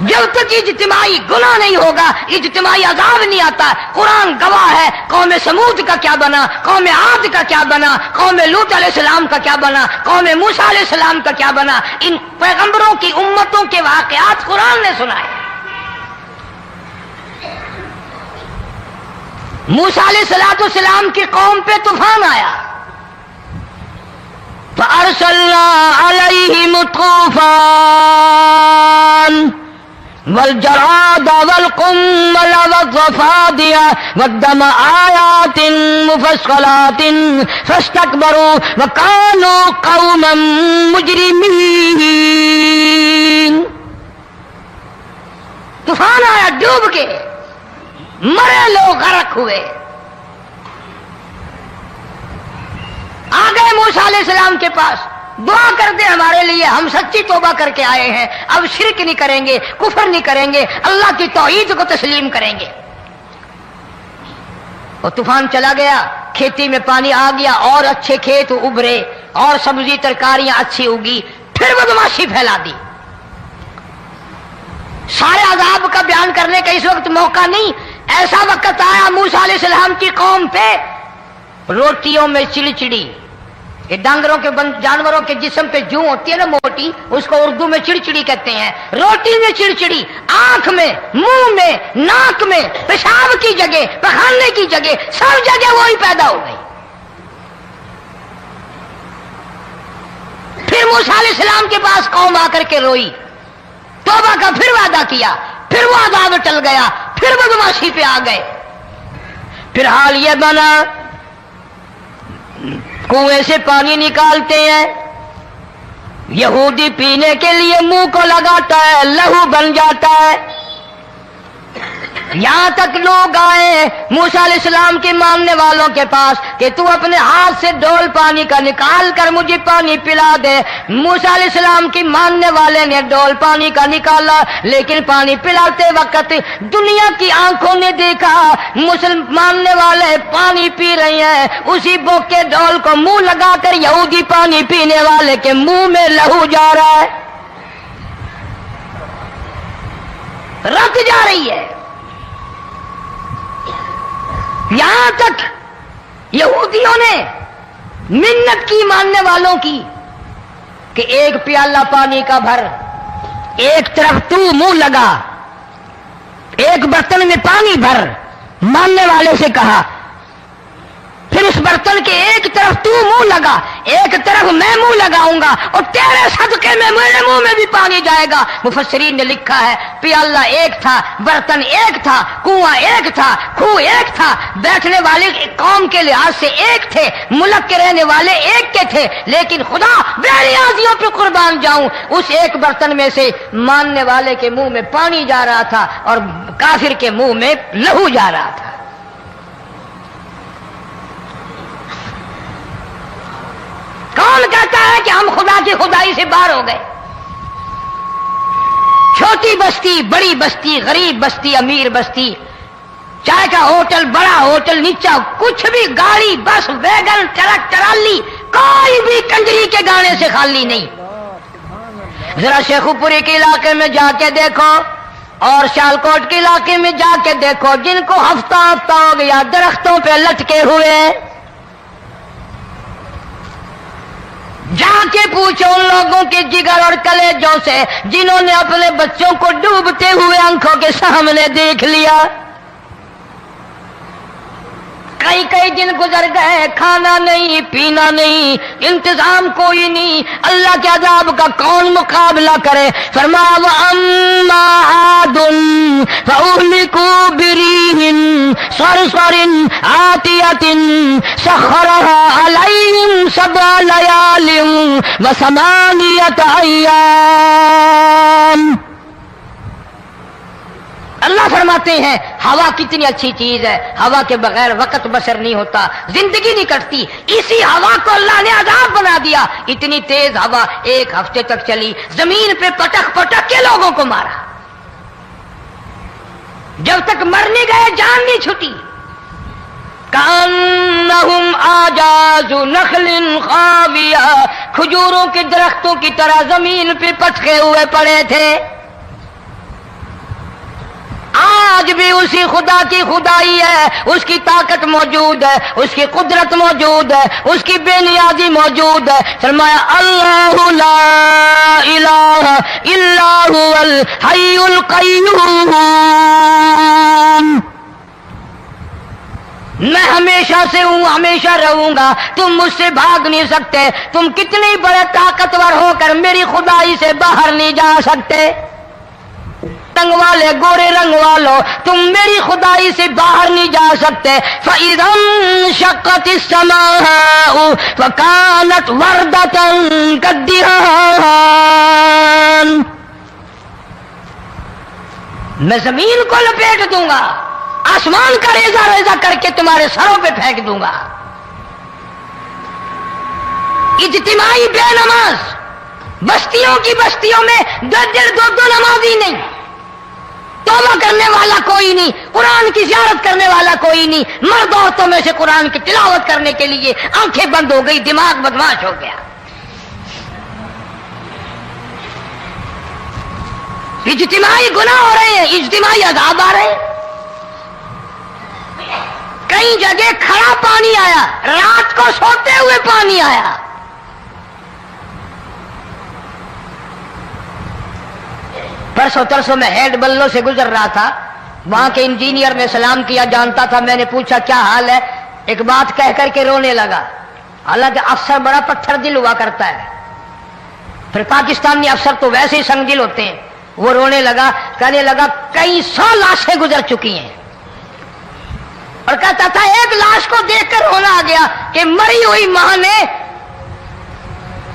Speaker 2: جب تک اجتماعی گناہ نہیں ہوگا اجتماعی عذاب نہیں آتا. قرآن گواہ ہے, قوم سمود کا کیا بنا, قوم عاد کا کیا بنا, قوم لوط علیہ السلام کا کیا بنا, قوم موسیٰ علیہ السلام کا کیا بنا. ان پیغمبروں کی امتوں کے واقعات قرآن نے سنائے. موسیٰ علیہ السلام کی قوم پہ طوفان آیا, فَأَرْسَلْنَا عَلَيْهِمُ الطُّوفَانَ والجراد والقمل والضفادع والدم آيات مفصلات فاستكبروا وكانوا قوما مجرمين. طوفان آیا, ڈوب کے مرے لوگ, غرق ہوئے. آ گئے موسیٰ علیہ السلام کے پاس, دعا کر دے ہمارے لیے, ہم سچی توبہ کر کے آئے ہیں, اب شرک نہیں کریں گے, کفر نہیں کریں گے, اللہ کی توحید کو تسلیم کریں گے. اور طوفان چلا گیا, کھیتی میں پانی آ گیا, اور اچھے کھیت ابھرے, اور سبزی ترکاریاں اچھی اگی. پھر بدماشی پھیلا دی. سارے عذاب کا بیان کرنے کا اس وقت موقع نہیں. ایسا وقت آیا موسیٰ علیہ السلام کی قوم پہ روٹیوں میں چڑچڑی. یہ ڈانگروں کے جانوروں کے جسم پہ جوں ہوتی ہے نا موٹی, اس کو اردو میں چڑچڑی کہتے ہیں. روٹی میں چڑچڑی, آنکھ میں, منہ میں, ناک میں, پیشاب کی جگہ, پخانے کی جگہ, سب جگہ وہی پیدا ہو گئی. پھر موسیٰ علیہ السلام کے پاس قوم آ کر کے روئی, توبہ کا پھر وعدہ کیا, پھر وہ عذاب ٹل گیا, پھر بدماشی پہ آ گئے. پھر حال یہ بنا, کنویں سے پانی نکالتے ہیں, یہودی پینے کے لیے منہ کو لگاتا ہے, لہو بن جاتا ہے. یہاں تک لوگ آئے موسیٰ علیہ السلام کے ماننے والوں کے پاس کہ تو اپنے ہاتھ سے ڈول پانی کا نکال کر مجھے پانی پلا دے. موسیٰ علیہ السلام کی ماننے والے نے ڈول پانی کا نکالا, لیکن پانی پلاتے وقت دنیا کی آنکھوں نے دیکھا ماننے والے پانی پی رہے ہیں, اسی بوک کے ڈول کو منہ لگا کر یہودی پانی پینے والے کے منہ میں لہو جا رہا ہے, رت جا رہی ہے. یہاں تک یہودیوں نے منت کی ماننے والوں کی کہ ایک پیالہ پانی کا بھر, ایک طرف تو منہ لگا, ایک برتن میں پانی بھر. ماننے والے سے کہا, پھر اس برتن کے ایک طرف تو منہ لگا, ایک طرف میں منہ لگاؤں گا, اور تیرے صدقے میں میرے منہ میں بھی پانی جائے گا. مفسرین نے لکھا ہے پیالہ ایک تھا, برتن ایک تھا, کنواں ایک تھا, کھو ایک تھا, بیٹھنے والے قوم کے لحاظ سے ایک تھے, ملک کے رہنے والے ایک کے تھے, لیکن خدا بے نیازیوں پہ قربان جاؤں, اس ایک برتن میں سے ماننے والے کے منہ میں پانی جا رہا تھا اور کافر کے منہ میں لہو جا رہا تھا. کون کہتا ہے کہ ہم خدا کی خدائی سے باہر ہو گئے؟ چھوٹی بستی, بڑی بستی, غریب بستی, امیر بستی, چائے کا ہوٹل, بڑا ہوٹل, نیچا کچھ بھی, گاڑی, بس, ویگن, ٹرک, ٹرالی, کوئی بھی کنجری کے گانے سے خالی نہیں. ذرا شیخو پوری کے علاقے میں جا کے دیکھو اور سیالکوٹ کے علاقے میں جا کے دیکھو, جن کو ہفتہ ہفتہ ہو گیا درختوں پہ لٹکے ہوئے, जाके पूछो उन लोगों के जिगर और कलेजों से जिन्होंने अपने बच्चों को डूबते हुए आंखों के सामने देख लिया। कई कई दिन गुजर गए, खाना नहीं पीना नहीं, इंतजाम कोई नहीं, अल्लाह के अजाब का कौन मुकाबला करे। फरमाया व अम्मा आदुन फउहलिकू बिरीहिन सरसरिन आतियतिन सखरहा अलैहिम सबअ लयालिन व समानियत अय्याम। अल्लाह फरमाते हैं हवा कितनी अच्छी चीज है, हवा के बगैर वक्त बसर नहीं होता, जिंदगी नहीं कटती। इसी हवा को अल्लाह ने अजाब बना दिया। इतनी तेज हवा 1 हफ्ते तक चली, जमीन पे पटक पटक के लोगों को मारा। जब तक मर नहीं गए जान नहीं छुटी। कान्नहुम आजाजु नखलिन खाविया, खजूरों के दरख्तों की तरह जमीन पे पटके हुए पड़े थे। आज भी उसी खुदा की खुदाई है, उसकी ताकत मौजूद है, उसकी कुदरत मौजूद है, उसकी बेनियाजी मौजूद है। फरमाया अल्लाहु ला इलाहा इल्ला हुवल हय्युल क़य्यूम। मैं हमेशा से हूं, हमेशा रहूंगा, तुम मुझसे भाग नहीं सकते। तुम कितने बड़े ताकतवर होकर मेरी खुदाई से बाहर नहीं जा सकते। रंग वाले, गोरे रंग वालों, तुम मेरी खुदाई से बाहर नहीं जा सकते। फ़इज़न शक़्क़तिस समाउ फ़कानत वर्दतन कद्दिहान। मैं जमीन को लपेट दूंगा, आसमान का रेजा रेजा करके तुम्हारे सरों पे फेंक दूंगा। इज्तिमाई बेनमाज, बस्तियों की बस्तियों में 2 नमाजी नहीं, तौबा करने वाला कोई नहीं, कुरान की ज़ियारत करने वाला कोई नहीं। मर्द औरतों में से कुरान की तिलावत करने के लिए आंखें बंद हो गई, दिमाग बदमाश हो गया। इज्तिमाई गुनाह हो रहे हैं, इज्तिमाई अज़ाब आ रहे हैं। कई जगह खड़ा पानी आया, रात को सोते हुए पानी आया। परसों तरसों में हेड बल्लो से गुजर रहा था, वहां के इंजीनियर ने सलाम किया, जानता था। मैंने पूछा क्या हाल है, एक बात कह करके रोने लगा। हालांकि अफसर बड़ा पत्थर दिल हुआ करता है, फिर पाकिस्तानी अफसर तो वैसे ही संग दिल होते हैं। वो रोने लगा, कहने लगा कई 100 लाशें गुजर चुकी हैं, और कहता था एक लाश को देखकर रोना आ गया कि मरी हुई मां ने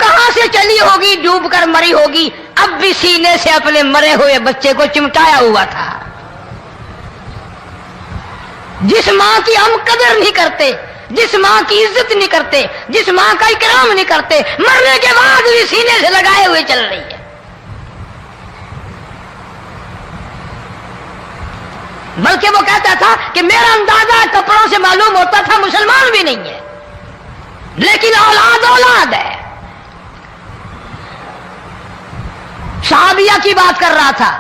Speaker 2: कहां से चली होगी, डूब कर मरी होगी, अब भी सीने से अपने मरे हुए बच्चे को चिमटाया हुआ था। जिस मां की हम कदर नहीं करते, जिस मां की इज्जत नहीं करते, जिस मां का इकराम नहीं करते, मरने के बाद भी सीने से लगाए हुए चल रही है। बल्कि वो कहता था कि मेरा अंदाजा कपड़ों से मालूम होता था मुसलमान भी नहीं है, लेकिन औलाद औलाद है। सहाबिया की बात कर रहा था,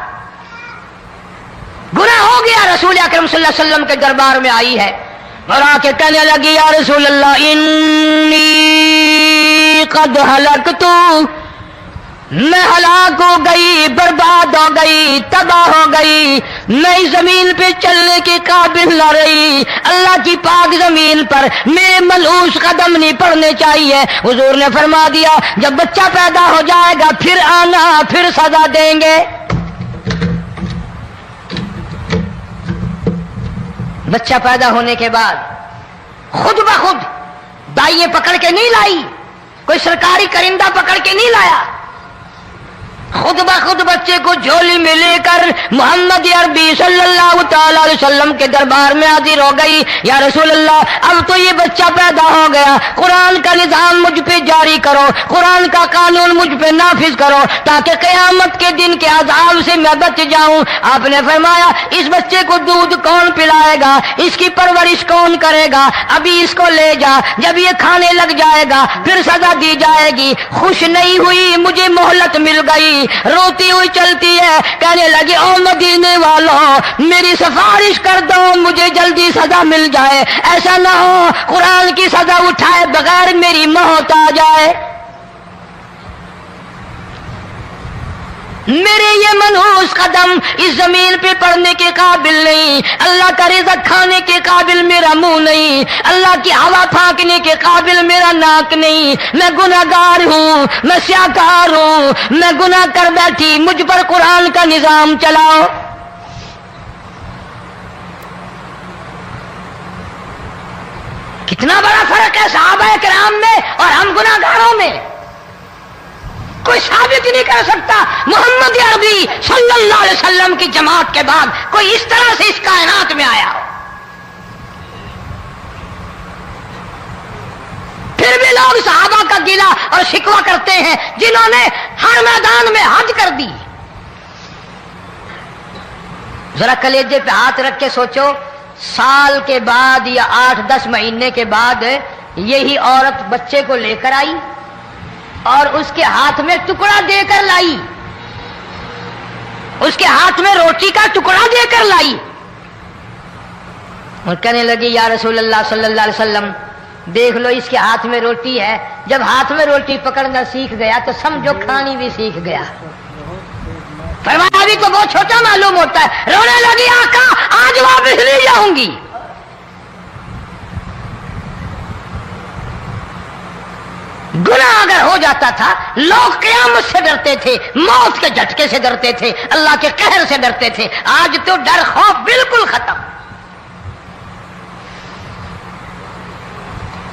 Speaker 2: गुनाह हो गया, रसूल अकरम सल्लल्लाहु अलैहि वसल्लम के दरबार में आई है और आके कहने लगी या रसूल अल्लाह इन्नी कद हलकतु, मैं हलाक हो गई, बर्बाद हो गई, तबाह हो गई, मैं इस जमीन पे चलने के काबिल न रही। अल्लाह की पाक जमीन पर मेरे मलूस कदम नहीं पड़ने चाहिए। हुजूर ने फरमा दिया जब बच्चा पैदा हो जाएगा फिर आना, फिर सजा देंगे। बच्चा पैदा होने के बाद खुद ब खुद दाइये पकड़ के नहीं लाई, कोई सरकारी करिंदा पकड़ के नहीं लाया, खुद ब खुद बच्चे को झोली में लेकर मोहम्मद अरबी सल्लल्लाहु ताला अलैहि वसल्लम के दरबार में हाजिर हो गई। या रसूल अल्लाह, अब तो ये बच्चा पैदा हो गया, कुरान का निजाम मुझ पे जारी करो, कुरान का कानून मुझ पे नाफिज करो ताकि कयामत के दिन के अजाब से मैं बच जाऊं। आपने फरमाया इस बच्चे को दूध कौन पिलाएगा, इसकी परवरिश कौन करेगा, अभी इसको ले जा, जब ये खाने लग जाएगा फिर सजा दी जाएगी। खुश नहीं हुई, मुझे मोहलत मिल गई, रोती हुई चलती है, कहने लगी ओ मदीने वालों मेरी सिफारिश कर दो, मुझे जल्दी सजा मिल जाए, ऐसा ना हो कुरान की सजा उठाए बगैर मेरी मौत आ जाए। میرے یہ منحوس قدم اس زمین پہ پڑنے کے قابل نہیں، اللہ کا رزق کھانے کے قابل میرا منہ نہیں، اللہ کی ہوا پھانکنے کے قابل میرا ناک نہیں، میں گناہگار ہوں، میں سیاکار ہوں، میں گناہ کر بیٹھی، مجھ پر قرآن کا نظام چلاؤ۔ کتنا بڑا فرق ہے صحابہ کرام میں اور ہم گناہگاروں میں، کوئی ثابت نہیں کر سکتا محمد عربی صلی اللہ علیہ وسلم کی جماعت کے بعد کوئی اس طرح سے اس کائنات میں آیا ہو۔ پھر بھی لوگ صحابہ کا گلہ اور شکوہ کرتے ہیں جنہوں نے ہر میدان میں حج کر دی۔ ذرا کلیجے پہ ہاتھ رکھ کے سوچو، سال کے بعد یا 8-10 مہینے کے بعد یہی عورت بچے کو لے کر آئی اور اس کے ہاتھ میں ٹکڑا دے کر لائی، اس کے ہاتھ میں روٹی کا ٹکڑا دے کر لائی اور کہنے لگی یا رسول اللہ صلی اللہ علیہ وسلم دیکھ لو اس کے ہاتھ میں روٹی ہے، جب ہاتھ میں روٹی پکڑنا سیکھ گیا تو سمجھو کھانی بھی سیکھ گیا۔ فرمایا ابھی تو بہت چھوٹا معلوم ہوتا ہے، رونے لگی آقا آج واپس نہیں جاؤں گی۔ گناہ اگر ہو جاتا تھا لوگ قیامت سے ڈرتے تھے، موت کے جھٹکے سے ڈرتے تھے، اللہ کے قہر سے ڈرتے تھے، آج تو ڈر خوف بالکل ختم۔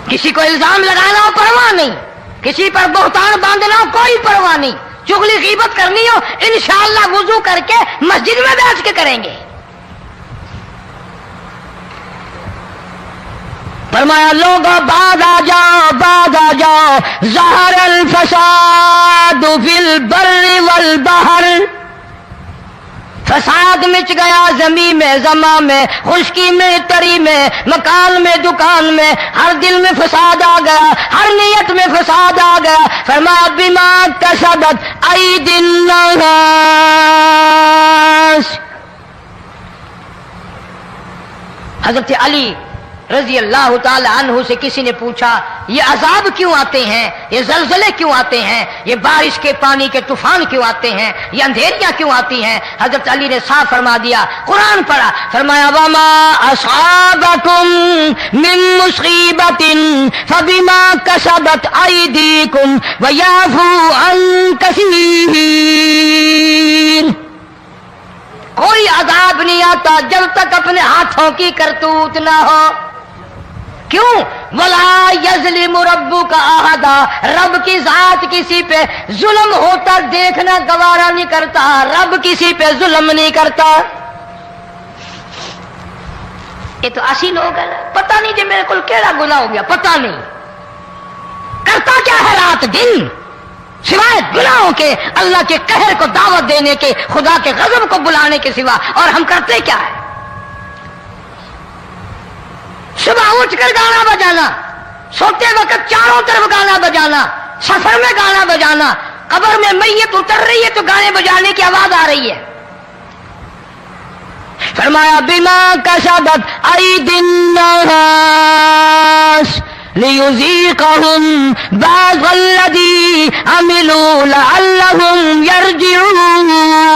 Speaker 2: کسی کو الزام لگانا ہو پرواہ نہیں، کسی پر بہتان باندھنا ہو کوئی پرواہ نہیں، چغلی غیبت کرنی ہو انشاءاللہ وضو کر کے مسجد میں بیٹھ کے کریں گے۔ فرمایا لوگوں بعد آ جاؤ ظہر الفساد فی البر والبحر، فساد مچ گیا زمین میں، زماں میں، خشکی میں، تری میں، مکان میں، دکان میں، ہر دل میں فساد آ گیا، ہر نیت میں فساد آ گیا۔ فرمایا بما کسبت ایدی الناس، حضرت علی رضی اللہ تعالی عنہ سے کسی نے پوچھا یہ عذاب کیوں آتے ہیں، یہ زلزلے کیوں آتے ہیں، یہ بارش کے پانی کے طوفان کیوں آتے ہیں، یہ اندھیریاں کیوں آتی ہیں؟ حضرت علی نے صاف فرما دیا، قرآن پڑھا، فرمایا وما اصابکم من مصیبت فبما کسبت ایدیکم ویعفو عن کثیر۔ کوئی عذاب نہیں آتا جب تک اپنے ہاتھوں کی کرتوت نہ ہو۔ کیوں؟ وَلَا يَظْلِمُ رَبُّكَ أَحَدًا، رب کی ذات کسی پہ ظلم ہوتا دیکھنا گوارا نہیں کرتا، رب کسی پہ ظلم نہیں کرتا۔ یہ تو اسی لوگ ہیں، پتہ نہیں جی میرے کو کیڑا گناہ ہو گیا، پتہ نہیں کرتا کیا ہے رات دن سوائے گناہوں کے، اللہ کے قہر کو دعوت دینے کے، خدا کے غضب کو بلانے کے سوا، اور ہم کرتے کیا ہے؟ صبح اٹھ کر گانا بجانا، سوتے وقت چاروں طرف گانا بجانا، سفر میں گانا بجانا، قبر میں میت اتر رہی ہے تو گانے بجانے کی آواز آ رہی ہے۔ فرمایا بما کسبت ایدی الناس لیذیقہم بعض الذی عملوا لعلہم یرجعون۔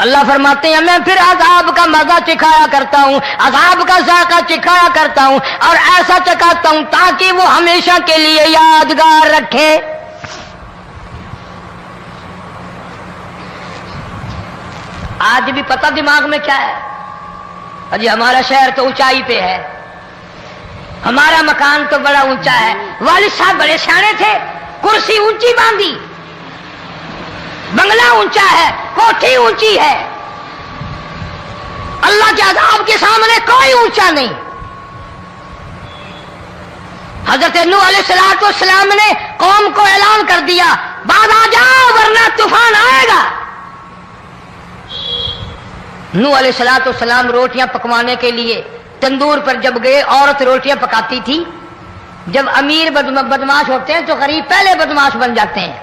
Speaker 2: اللہ فرماتے ہیں میں پھر عذاب کا مزہ چکھایا کرتا ہوں، عذاب کا ذائقہ چکھایا کرتا ہوں، اور ایسا چکھاتا ہوں تاکہ وہ ہمیشہ کے لیے یادگار رکھے۔ آج بھی پتہ دماغ میں کیا ہے؟ اجی ہمارا شہر تو اونچائی پہ ہے، ہمارا مکان تو بڑا اونچا ہے، والد صاحب بڑے سیانے تھے، کرسی اونچی باندھی، بنگلہ اونچا ہے، کوٹھی اونچی ہے، اللہ کے عذاب کے سامنے کوئی اونچا نہیں۔ حضرت نوح علیہ السلام نے قوم کو اعلان کر دیا بعد آ جاؤ ورنہ طوفان آئے گا۔ نوح علیہ السلام روٹیاں پکوانے کے لیے تندور پر جب گئے، عورت روٹیاں پکاتی تھی۔ جب امیر بدماش ہوتے ہیں تو غریب پہلے بدماش بن جاتے ہیں۔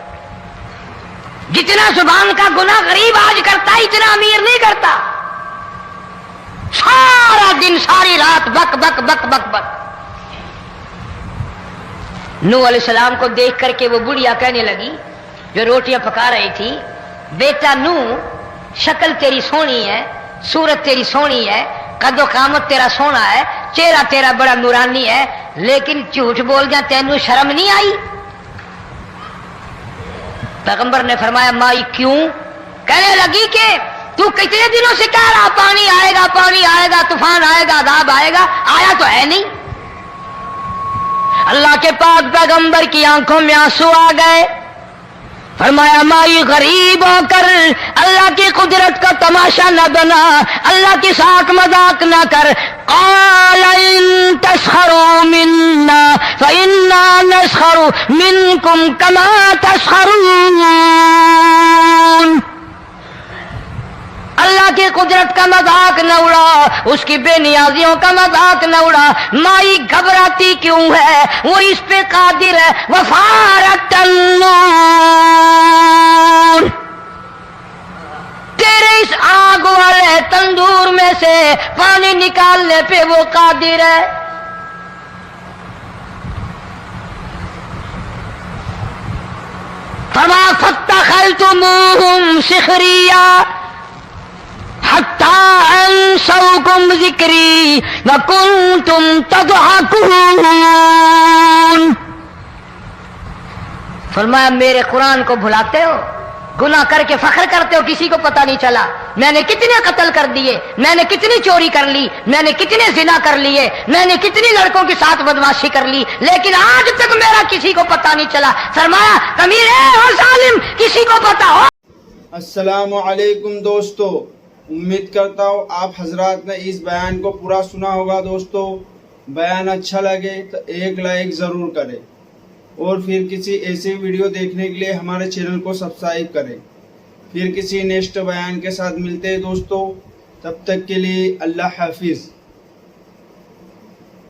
Speaker 2: جتنا زبان کا گناہ غریب آج کرتا ہے اتنا امیر نہیں کرتا۔ سارا دن ساری رات بک بک بک بک بک۔ نوح علیہ السلام کو دیکھ کر کے وہ بڑھیا کہنے لگی جو روٹیاں پکا رہی تھی، بیٹا نو شکل تیری سونی ہے، صورت تیری سونی ہے، قد و قامت تیرا سونا ہے، چہرہ تیرا بڑا نورانی ہے، لیکن جھوٹ بول جا تینوں شرم نہیں آئی؟ پیغمبر نے فرمایا مائی کیوں؟ کہنے لگی کہ تو کتنے دنوں سے کہہ رہا پانی آئے گا، پانی آئے گا، طوفان آئے گا، عذاب آئے گا، آیا تو ہے نہیں۔ اللہ کے پاک پیغمبر کی آنکھوں میں آنسو آ گئے، فرمایا مائی غریب ہو کر اللہ کی قدرت کا تماشا نہ بنا، اللہ کی ساکھ مذاق نہ کر۔ قال ان تسخروا منا فإنا نسخر منكم كما تسخرون۔ اللہ کی قدرت کا مذاق نہ اڑا، اس کی بے نیازیوں کا مذاق نہ اڑا۔ مائی گھبراتی کیوں ہے؟ وہ اس پہ قادر ہے۔ وفارت النور، تیرے اس آگ والے تندور میں سے پانی نکالنے پہ وہ قادر ہے۔ فما فاتخذتموہم سخریا حتی انسوکم ذکری وکنتم تضحکون۔ فرمایا میرے قرآن کو بھلاتے ہو، گناہ کر کے فخر کرتے ہو، کسی کو پتہ نہیں چلا میں نے کتنے قتل کر دیے، میں نے کتنی چوری کر لی، میں نے کتنے زنا کر لیے، میں نے کتنی لڑکوں کے ساتھ بدماشی کر لی، لیکن آج تک میرا کسی کو پتہ نہیں چلا۔ فرمایا کمینے اور ظالم، کسی کو پتہ ہو۔
Speaker 1: السلام علیکم دوستو، امید کرتا ہوں آپ حضرات نے اس بیان کو پورا سنا ہوگا۔ دوستو بیان اچھا لگے تو ایک لائک ضرور کریں، اور پھر کسی ایسی ویڈیو دیکھنے کے لیے ہمارے چینل کو سبسکرائب کریں۔ پھر کسی نیکسٹ بیان کے ساتھ ملتے ہیں دوستو، تب تک کے لیے اللہ حافظ۔